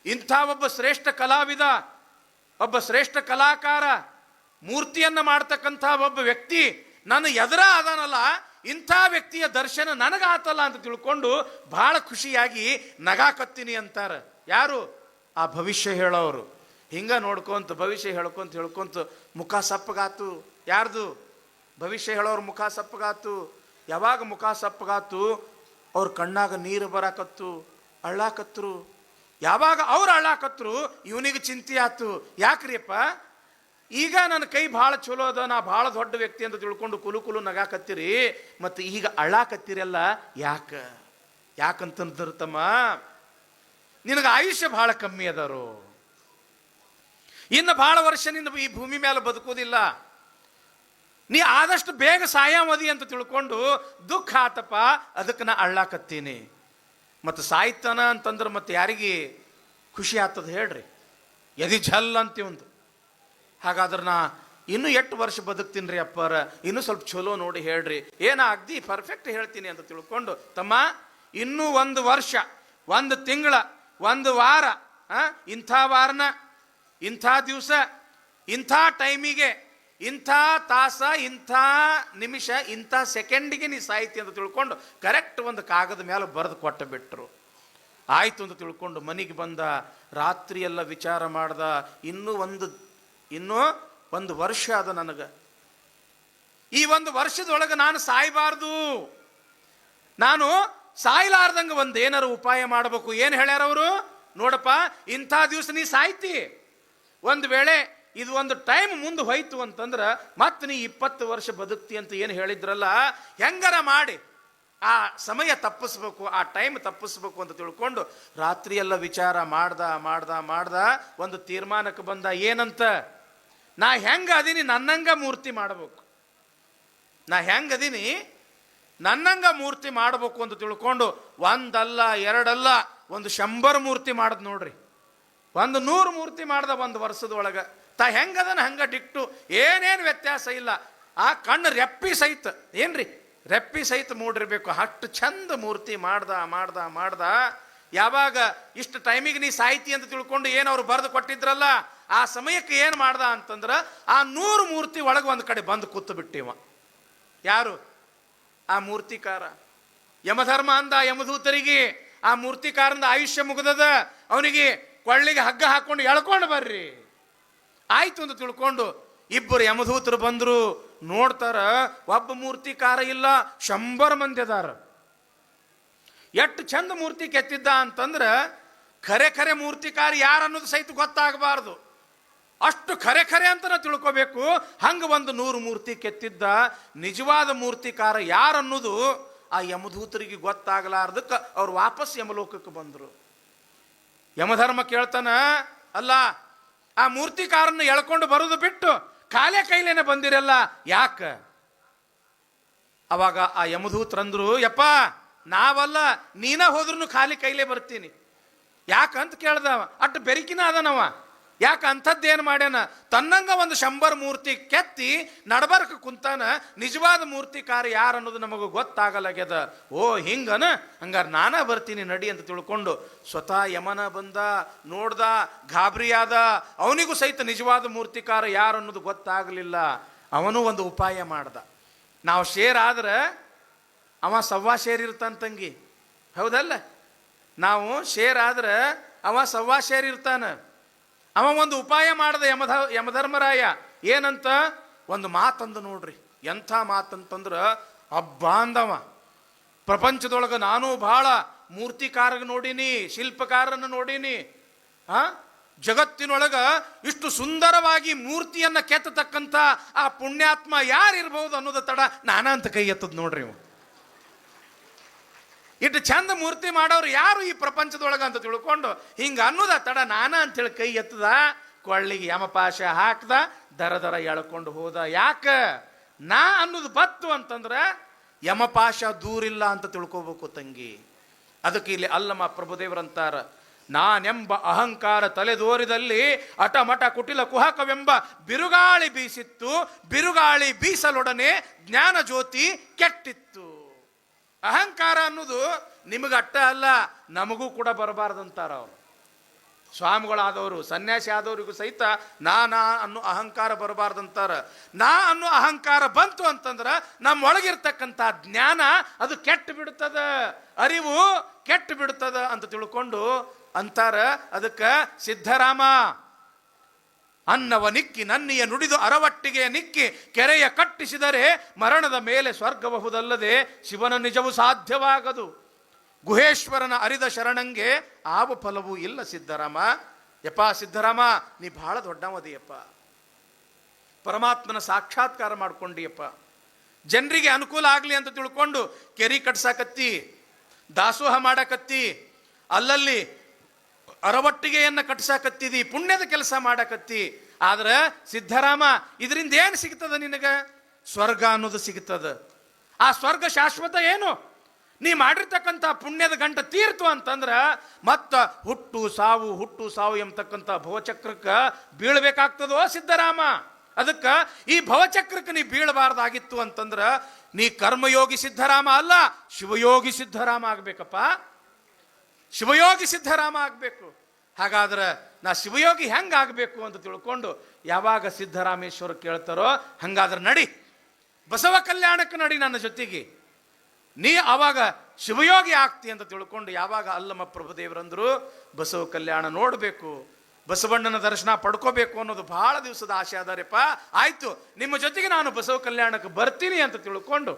ಇಂಥ ಒಬ್ಬ ಶ್ರೇಷ್ಠ ಕಲಾವಿದ, ಒಬ್ಬ ಶ್ರೇಷ್ಠ ಕಲಾಕಾರ, ಮೂರ್ತಿಯನ್ನು ಮಾಡ್ತಕ್ಕಂಥ ಒಬ್ಬ ವ್ಯಕ್ತಿ ನನ್ನ ಎದುರ ಅದಾನಲ್ಲ, ಇಂಥ ವ್ಯಕ್ತಿಯ ದರ್ಶನ ನನಗಾತಲ್ಲ ಅಂತ ತಿಳ್ಕೊಂಡು ಬಹಳ ಖುಷಿಯಾಗಿ ನಗಾಕತ್ತೀನಿ ಅಂತಾರೆ. ಯಾರು? ಆ ಭವಿಷ್ಯ ಹೇಳೋರು. ಹಿಂಗ ನೋಡ್ಕೊಂತ ಭವಿಷ್ಯ ಹೇಳ್ಕೊಂತ ಮುಖ ಸಪ್ಪಗಾತು. ಯಾರ್ದು? ಭವಿಷ್ಯ ಹೇಳೋರು ಮುಖ ಸಪ್ಪಗಾತು. ಯಾವಾಗ ಮುಖ ಸಪ್ಪಗಾತು, ಅವ್ರ ಕಣ್ಣಾಗ ನೀರು ಬರಾಕತ್ತು, ಅಳ್ಳಾಕತ್ರು. ಯಾವಾಗ ಅವ್ರು ಅಳ್ಳಾಕತ್ರು, ಇವನಿಗೆ ಚಿಂತೆ ಆತು. ಯಾಕ್ರಿಯಪ್ಪ, ಈಗ ನನ್ನ ಕೈ ಭಾಳ ಚಲೋ ಅದ, ನಾ ಭಾಳ ದೊಡ್ಡ ವ್ಯಕ್ತಿ ಅಂತ ತಿಳ್ಕೊಂಡು ಕುಲು ಕುಲು ನಗಾಕತ್ತೀರಿ, ಮತ್ತು ಈಗ ಅಳ್ಳಾಕತ್ತೀರಲ್ಲ ಯಾಕಂತಂದ್ರು ತಮ್ಮ, ನಿನಗೆ ಆಯುಷ್ಯ ಭಾಳ ಕಮ್ಮಿ ಅದಾರು, ಇನ್ನು ಭಾಳ ವರ್ಷ ನಿನ್ನ ಈ ಭೂಮಿ ಮೇಲೆ ಬದುಕೋದಿಲ್ಲ, ನೀ ಆದಷ್ಟು ಬೇಗ ಸಾಯಾಮದಿ ಅಂತ ತಿಳ್ಕೊಂಡು ದುಃಖ ಆತಪ್ಪ, ಅದಕ್ಕೆ ನಾ ಅಳ್ಳಾಕತ್ತೀನಿ. ಮತ್ತು ಸಾಯ್ತಾನ ಅಂತಂದ್ರೆ ಮತ್ತೆ ಯಾರಿಗೆ ಖುಷಿ ಆಗ್ತದೆ ಹೇಳ್ರಿ? ಎದಿ ಝಲ್ ಅಂತೀವಂದು. ಹಾಗಾದ್ರೆ ನಾ ಇನ್ನೂ ಎಷ್ಟು ವರ್ಷ ಬದುಕ್ತೀನಿ ರೀ ಅಪ್ಪಾರ, ಇನ್ನೂ ಸ್ವಲ್ಪ ಚಲೋ ನೋಡಿ ಹೇಳ್ರಿ, ಅಗ್ದಿ ಪರ್ಫೆಕ್ಟ್ ಹೇಳ್ತೀನಿ ಅಂತ ತಿಳ್ಕೊಂಡು, ತಮ್ಮ ಇನ್ನೂ 1 ವರ್ಷ, 1 ತಿಂಗಳ, 1 ವಾರ, ಇಂಥ ವಾರನ, ಇಂಥ ದಿವಸ, ಇಂಥ ಟೈಮಿಗೆ, ಇಂಥ ತಾಸ, ಇಂಥ ನಿಮಿಷ, ಇಂಥ ಸೆಕೆಂಡಿಗೆ ನೀ ಸಾಯ್ತಿ ಅಂತ ತಿಳ್ಕೊಂಡು ಕರೆಕ್ಟ್ ಒಂದು ಕಾಗದ ಮೇಲೆ ಬರೆದು ಕೊಟ್ಟು ಬಿಟ್ಟರು. ಆಯಿತು ಅಂತ ತಿಳ್ಕೊಂಡು ಮನೆಗೆ ಬಂದ. ರಾತ್ರಿ ಎಲ್ಲ ವಿಚಾರ ಮಾಡ್ದ. ಇನ್ನೂ ಒಂದು ವರ್ಷ ಅದ ನನಗೆ. ಈ 1 ವರ್ಷದೊಳಗೆ ನಾನು ಸಾಯಬಾರ್ದು, ನಾನು ಸಾಯ್ಲಾರ್ದಂಗೆ ಒಂದೇನಾರು ಉಪಾಯ ಮಾಡಬೇಕು. ಏನು ಹೇಳ್ಯಾರ ಅವರು? ನೋಡಪ್ಪ, ಇಂಥ ದಿವಸ ನೀ ಸಾಯ್ತಿ, ಒಂದು ವೇಳೆ ಇದು ಒಂದು ಟೈಮ್ ಮುಂದೆ ಹೋಯ್ತು ಅಂತಂದ್ರೆ ಮತ್ತೆ ನೀ 20 ವರ್ಷ ಬದುಕ್ತಿ ಅಂತ ಏನು ಹೇಳಿದ್ರಲ್ಲ, ಹೆಂಗಾರ ಮಾಡಿ ಆ ಸಮಯ ತಪ್ಪಿಸ್ಬೇಕು, ಆ ಟೈಮ್ ತಪ್ಪಿಸ್ಬೇಕು ಅಂತ ತಿಳ್ಕೊಂಡು ರಾತ್ರಿ ಎಲ್ಲ ವಿಚಾರ ಮಾಡ್ದ ಒಂದು ತೀರ್ಮಾನಕ್ಕೆ ಬಂದ. ಏನಂತ? ನಾ ಹೆಂಗ ಅದೀನಿ ನನ್ನಂಗ ಮೂರ್ತಿ ಮಾಡಬೇಕು, ನಾ ಹೆಂಗದೀನಿ ನನ್ನಂಗ ಮೂರ್ತಿ ಮಾಡಬೇಕು ಅಂತ ತಿಳ್ಕೊಂಡು 1 ಅಲ್ಲ 2 ಅಲ್ಲ 100 ಮೂರ್ತಿ ಮಾಡದ್ ನೋಡ್ರಿ. 100 ಮೂರ್ತಿ ಮಾಡ್ದ 1 ವರ್ಷದೊಳಗೆ. ತಾ ಹೆಂಗದನ ಹಂಗ ಡಿಕ್ಟು, ಏನೇನು ವ್ಯತ್ಯಾಸ ಇಲ್ಲ. ಆ ಕಣ್ಣು ರೆಪ್ಪಿ ಸಹಿತ, ಏನ್ರಿ ರೆಪ್ಪಿ ಸಹಿತ ಮೂಡಿರ್ಬೇಕು, ಅಷ್ಟು ಚಂದ ಮೂರ್ತಿ ಮಾಡ್ದ. ಯಾವಾಗ ಇಷ್ಟು ಟೈಮಿಗೆ ನೀ ಸಾಯ್ತಿ ಅಂತ ತಿಳ್ಕೊಂಡು ಏನು ಅವ್ರು ಬರೆದು ಕೊಟ್ಟಿದ್ರಲ್ಲ, ಆ ಸಮಯಕ್ಕೆ ಏನು ಮಾಡ್ದ ಅಂತಂದ್ರೆ ಆ 100 ಮೂರ್ತಿ ಒಳಗೆ ಒಂದು ಕಡೆ ಬಂದು ಕೂತು ಬಿಟ್ಟಿವ. ಯಾರು? ಆ ಮೂರ್ತಿಕಾರ. ಯಮಧರ್ಮ ಅಂದ ಯಮದೂತರಿಗೆ, ಆ ಮೂರ್ತಿಕಾರನ ಆಯುಷ್ಯ ಮುಗಿದದ, ಅವನಿಗೆ ಕೊಳ್ಳಿಗೆ ಹಗ್ಗ ಹಾಕೊಂಡು ಎಳ್ಕೊಂಡು ಬರ್ರಿ ಆಯ್ತು ಅಂತ ತಿಳ್ಕೊಂಡು 2 ಯಮದೂತರು ಬಂದರು. ನೋಡ್ತಾರ, ಒಬ್ಬ ಮೂರ್ತಿಕಾರ ಇಲ್ಲ, 100 ಮಂದಿ ಅದಾರ. ಎಷ್ಟು ಚಂದ ಮೂರ್ತಿ ಕೆತ್ತಿದ್ದ ಅಂತಂದ್ರೆ ಖರೆ ಮೂರ್ತಿಕಾರ ಯಾರು ಅನ್ನೋದು ಸಹಿತ ಗೊತ್ತಾಗಬಾರ್ದು, ಅಷ್ಟು ಖರೆ ಅಂತ ನಾವು ತಿಳ್ಕೋಬೇಕು. ಹಂಗೆ 100 ಮೂರ್ತಿ ಕೆತ್ತಿದ್ದ. ನಿಜವಾದ ಮೂರ್ತಿಕಾರ ಯಾರನ್ನೋದು ಆ ಯಮದೂತರಿಗೆ ಗೊತ್ತಾಗಲಾರ್ದಕ್ಕೆ ಅವ್ರು ವಾಪಸ್ ಯಮಲೋಕಕ್ಕೆ ಬಂದರು. ಯಮಧರ್ಮ ಕೇಳ್ತಾನ, ಅಲ್ಲ ಆ ಮೂರ್ತಿಕಾರನ್ನು ಎಳ್ಕೊಂಡು ಬರೋದು ಬಿಟ್ಟು ಕಾಲೇ ಕೈಲೇನೆ ಬಂದಿರಲ್ಲ, ಯಾಕ? ಅವಾಗ ಆ ಯಮದೂತರಂದ್ರು, ಯಪ್ಪ ನಾವಲ್ಲ, ನೀನ ಹೋದ್ರೂ ಖಾಲಿ ಕೈಲೇ ಬರ್ತೀನಿ. ಯಾಕಂತ ಕೇಳ್ದವ. ಅಟ್ಟು ಬೆರಿಕಿನ ಅದನವ. ಯಾಕೆ ಅಂಥದ್ದೇನು ಮಾಡ್ಯಾನ? ತನ್ನಂಗ 100 ಮೂರ್ತಿ ಕೆತ್ತಿ ನಡಬರ್ಕ ಕುಂತಾನ. ನಿಜವಾದ ಮೂರ್ತಿಕಾರ ಯಾರು ಅನ್ನೋದು ನಮಗೆ ಗೊತ್ತಾಗಲಾಗ್ಯದ. ಓ ಹಿಂಗನ, ಹಂಗಾರೆ ನಾನ ಬರ್ತೀನಿ ನಡಿ ಅಂತ ತಿಳ್ಕೊಂಡು ಸ್ವತಃ ಯಮನ ಬಂದ. ನೋಡ್ದ, ಗಾಬರಿಯಾದ. ಅವನಿಗೂ ಸಹಿತ ನಿಜವಾದ ಮೂರ್ತಿಕಾರ ಯಾರು ಅನ್ನೋದು ಗೊತ್ತಾಗಲಿಲ್ಲ. ಅವನು ಒಂದು ಉಪಾಯ ಮಾಡ್ದ. ನಾವು ಶೇರ್ ಆದ್ರೆ ಅವ ಸವ್ವಾ ಶೇರ್ ಇರ್ತಾನ ತಂಗಿ, ಹೌದಲ್ಲ? ನಾವು ಶೇರ್ ಆದ್ರೆ ಅವ ಸವ್ವಾ ಶೇರ್ ಇರ್ತಾನ. ಅವ ಒಂದು ಉಪಾಯ ಮಾಡದ ಯಮಧರ್ಮರಾಯ. ಏನಂತ ಒಂದು ಮಾತಂದು ನೋಡ್ರಿ, ಎಂಥ ಮಾತಂತಂದ್ರ ಹಬ್ಬ ಅಂದವ. ಪ್ರಪಂಚದೊಳಗೆ ನಾನು ಬಹಳ ಮೂರ್ತಿಕಾರಗ ನೋಡೀನಿ, ಶಿಲ್ಪಕಾರನ ನೋಡೀನಿ. ಜಗತ್ತಿನೊಳಗ ಇಷ್ಟು ಸುಂದರವಾಗಿ ಮೂರ್ತಿಯನ್ನ ಕೆತ್ತತಕ್ಕಂಥ ಆ ಪುಣ್ಯಾತ್ಮ ಯಾರಿರ್ಬಹುದು ಅನ್ನೋದ ತಡ ನಾನ ಅಂತ ಕೈ ಎತ್ತದ ನೋಡ್ರಿ. ಇಟ್ಟು ಚಂದ ಮೂರ್ತಿ ಮಾಡೋರು ಯಾರು ಈ ಪ್ರಪಂಚದೊಳಗ ಅಂತ ತಿಳ್ಕೊಂಡು ಹಿಂಗ ಅನ್ನೋದ ತಡ ನಾನ ಅಂತೇಳಿ ಕೈ ಎತ್ತದ. ಕೊಳ್ಳಿಗೆ ಯಮಪಾಶ ಹಾಕ್ದ, ದರ ದರ ಎಳ್ಕೊಂಡು ಹೋದ. ಯಾಕ ನಾ ಅನ್ನೋದು ಬತ್ತು ಅಂತಂದ್ರ ಯಮಪಾಶ ದೂರಿಲ್ಲ ಅಂತ ತಿಳ್ಕೋಬೇಕು ತಂಗಿ. ಅದಕ್ಕೆ ಇಲ್ಲಿ ಅಲ್ಲಮ ಪ್ರಭುದೇವರಂತಾರ, ನಾನೆಂಬ ಅಹಂಕಾರ ತಲೆದೋರಿದಲ್ಲಿ ಅಟಮಟ ಕುಟಿಲ ಕುಹಕವೆಂಬ ಬಿರುಗಾಳಿ ಬೀಸಿತ್ತು, ಬಿರುಗಾಳಿ ಬೀಸಲೊಡನೆ ಜ್ಞಾನ ಜ್ಯೋತಿ ಕೆಟ್ಟಿತ್ತು. ಅಹಂಕಾರ ಅನ್ನೋದು ನಿಮಗೆ ಅಟ್ಟ ಅಲ್ಲ, ನಮಗೂ ಕೂಡ ಬರಬಾರ್ದಂತಾರ ಅವರು. ಸ್ವಾಮಿಗಳಾದವರು, ಸನ್ಯಾಸಿ ಆದವರಿಗೂ ಸಹಿತ ನಾ ಅನ್ನೋ ಅಹಂಕಾರ ಬರಬಾರ್ದಂತಾರ. ನಾ ಅನ್ನೋ ಅಹಂಕಾರ ಬಂತು ಅಂತಂದ್ರ ನಮ್ಮೊಳಗಿರ್ತಕ್ಕಂಥ ಜ್ಞಾನ ಅದು ಕೆಟ್ಟು ಬಿಡುತ್ತದ, ಅರಿವು ಕೆಟ್ಟು ಬಿಡುತ್ತದ ಅಂತ ತಿಳ್ಕೊಂಡು ಅಂತಾರ. ಅದಕ್ಕೆ ಸಿದ್ಧರಾಮ ಅನ್ನವ ನಿಕ್ಕಿ ನನ್ನಿಯ ನುಡಿದು ಅರವಟ್ಟಿಗೆ ನಿಕ್ಕಿ ಕೆರೆಯ ಕಟ್ಟಿಸಿದರೆ ಮರಣದ ಮೇಲೆ ಸ್ವರ್ಗಬಹುದಲ್ಲದೆ ಶಿವನ ನಿಜವು ಸಾಧ್ಯವಾಗದು. ಗುಹೇಶ್ವರನ ಅರಿದ ಶರಣಂಗೆ ಆವ ಫಲವೂ ಇಲ್ಲ ಸಿದ್ಧರಾಮ. ಯಪ್ಪ ಸಿದ್ಧರಾಮ, ನೀ ಬಹಳ ದೊಡ್ಡವದಿಯಪ್ಪ, ಪರಮಾತ್ಮನ ಸಾಕ್ಷಾತ್ಕಾರ ಮಾಡ್ಕೊಂಡಿಯಪ್ಪ. ಜನರಿಗೆ ಅನುಕೂಲ ಆಗಲಿ ಅಂತ ತಿಳ್ಕೊಂಡು ಕೆರಿ ಕಟ್ಸಾಕತ್ತಿ, ದಾಸೋಹ ಮಾಡಕತ್ತಿ, ಅಲ್ಲಲ್ಲಿ ಅರವಟ್ಟಿಗೆಯನ್ನ ಕಟ್ಸಾಕತ್ತಿದಿ, ಪುಣ್ಯದ ಕೆಲಸ ಮಾಡಕತ್ತಿ. ಆದ್ರೆ ಸಿದ್ಧರಾಮ, ಇದರಿಂದ ಏನು ಸಿಗ್ತದ ನಿನಗ? ಸ್ವರ್ಗ ಅನ್ನೋದು ಸಿಗ್ತದ. ಆ ಸ್ವರ್ಗ ಶಾಶ್ವತ ಏನು? ನೀ ಮಾಡಿರ್ತಕ್ಕಂಥ ಪುಣ್ಯದ ಗಂಟ ತೀರ್ತು ಅಂತಂದ್ರ ಮತ್ತ ಹುಟ್ಟು ಸಾವು ಎಂಬತಕ್ಕಂಥ ಭವಚಕ್ರಕ್ಕೆ ಬೀಳ್ಬೇಕಾಗ್ತದೋ ಸಿದ್ಧರಾಮ. ಅದಕ್ಕೆ ಈ ಭವಚಕ್ರಕ್ಕೆ ನೀ ಬೀಳಬಾರ್ದಾಗಿತ್ತು ಅಂತಂದ್ರ ನೀ ಕರ್ಮಯೋಗಿ ಸಿದ್ಧರಾಮ ಅಲ್ಲ, ಶಿವಯೋಗಿ ಸಿದ್ಧರಾಮ ಆಗ್ಬೇಕಪ್ಪ. ಶಿವಯೋಗಿ ಸಿದ್ಧರಾಮ ಆಗ್ಬೇಕು. ಹಾಗಾದ್ರೆ ನಾ ಶಿವಯೋಗಿ ಹೆಂಗ ಆಗ್ಬೇಕು ಅಂತ ತಿಳ್ಕೊಂಡು ಯಾವಾಗ ಸಿದ್ಧರಾಮೇಶ್ವರ ಕೇಳ್ತಾರೋ ಹಂಗಾದ್ರೆ ನಡಿ, ಬಸವ ಕಲ್ಯಾಣಕ್ಕೆ ನಡಿ ನನ್ನ ಜೊತೆಗೆ, ನೀ ಆವಾಗ ಶಿವಯೋಗಿ ಆಗ್ತಿ ಅಂತ ತಿಳ್ಕೊಂಡು ಯಾವಾಗ ಅಲ್ಲಮ ಪ್ರಭುದೇವರಂದ್ರು ಬಸವ ಕಲ್ಯಾಣ ನೋಡಬೇಕು, ಬಸವಣ್ಣನ ದರ್ಶನ ಪಡ್ಕೋಬೇಕು ಅನ್ನೋದು ಬಹಳ ದಿವಸದ ಆಸೆ ಅದಾರಪ್ಪ. ಆಯ್ತು, ನಿಮ್ಮ ಜೊತೆಗೆ ನಾನು ಬಸವ ಕಲ್ಯಾಣಕ್ಕೆ ಬರ್ತೀನಿ ಅಂತ ತಿಳ್ಕೊಂಡು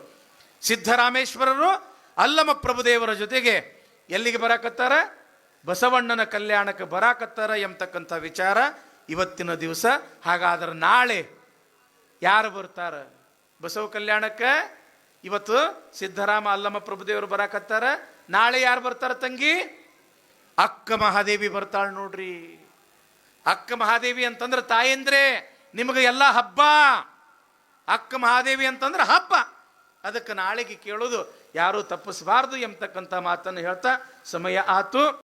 ಸಿದ್ಧರಾಮೇಶ್ವರರು ಅಲ್ಲಮ ಪ್ರಭುದೇವರ ಜೊತೆಗೆ ಎಲ್ಲಿಗೆ ಬರಾಕತ್ತಾರ? ಬಸವಣ್ಣನ ಕಲ್ಯಾಣಕ್ಕೆ ಬರಾಕತ್ತಾರ ಎಂಬತಕ್ಕಂಥ ವಿಚಾರ ಇವತ್ತಿನ ದಿವಸ. ಹಾಗಾದ್ರೆ ನಾಳೆ ಯಾರು ಬರ್ತಾರ ಬಸವ ಕಲ್ಯಾಣಕ್ಕೆ? ಇವತ್ತು ಸಿದ್ಧರಾಮ ಅಲ್ಲಮ ಪ್ರಭುದೇವರು ಬರಾಕತ್ತಾರ. ನಾಳೆ ಯಾರು ಬರ್ತಾರ ತಂಗಿ? ಅಕ್ಕ ಮಹಾದೇವಿ ಬರ್ತಾಳ ನೋಡ್ರಿ. ಅಕ್ಕ ಮಹಾದೇವಿ ಅಂತಂದ್ರೆ ತಾಯಂದ್ರೆ ನಿಮಗೆ ಎಲ್ಲ ಹಬ್ಬ. ಅಕ್ಕ ಮಹಾದೇವಿ ಅಂತಂದ್ರೆ ಹಬ್ಬ. ಅದಕ್ಕೆ ನಾಳೆಗೆ ಕೇಳೋದು ಯಾರು ತಪ್ಪಿಸಬಾರ್ದು ಎಂಬತಕ್ಕಂಥ ಮಾತನ್ನು ಹೇಳ್ತಾ ಸಮಯ ಆತು.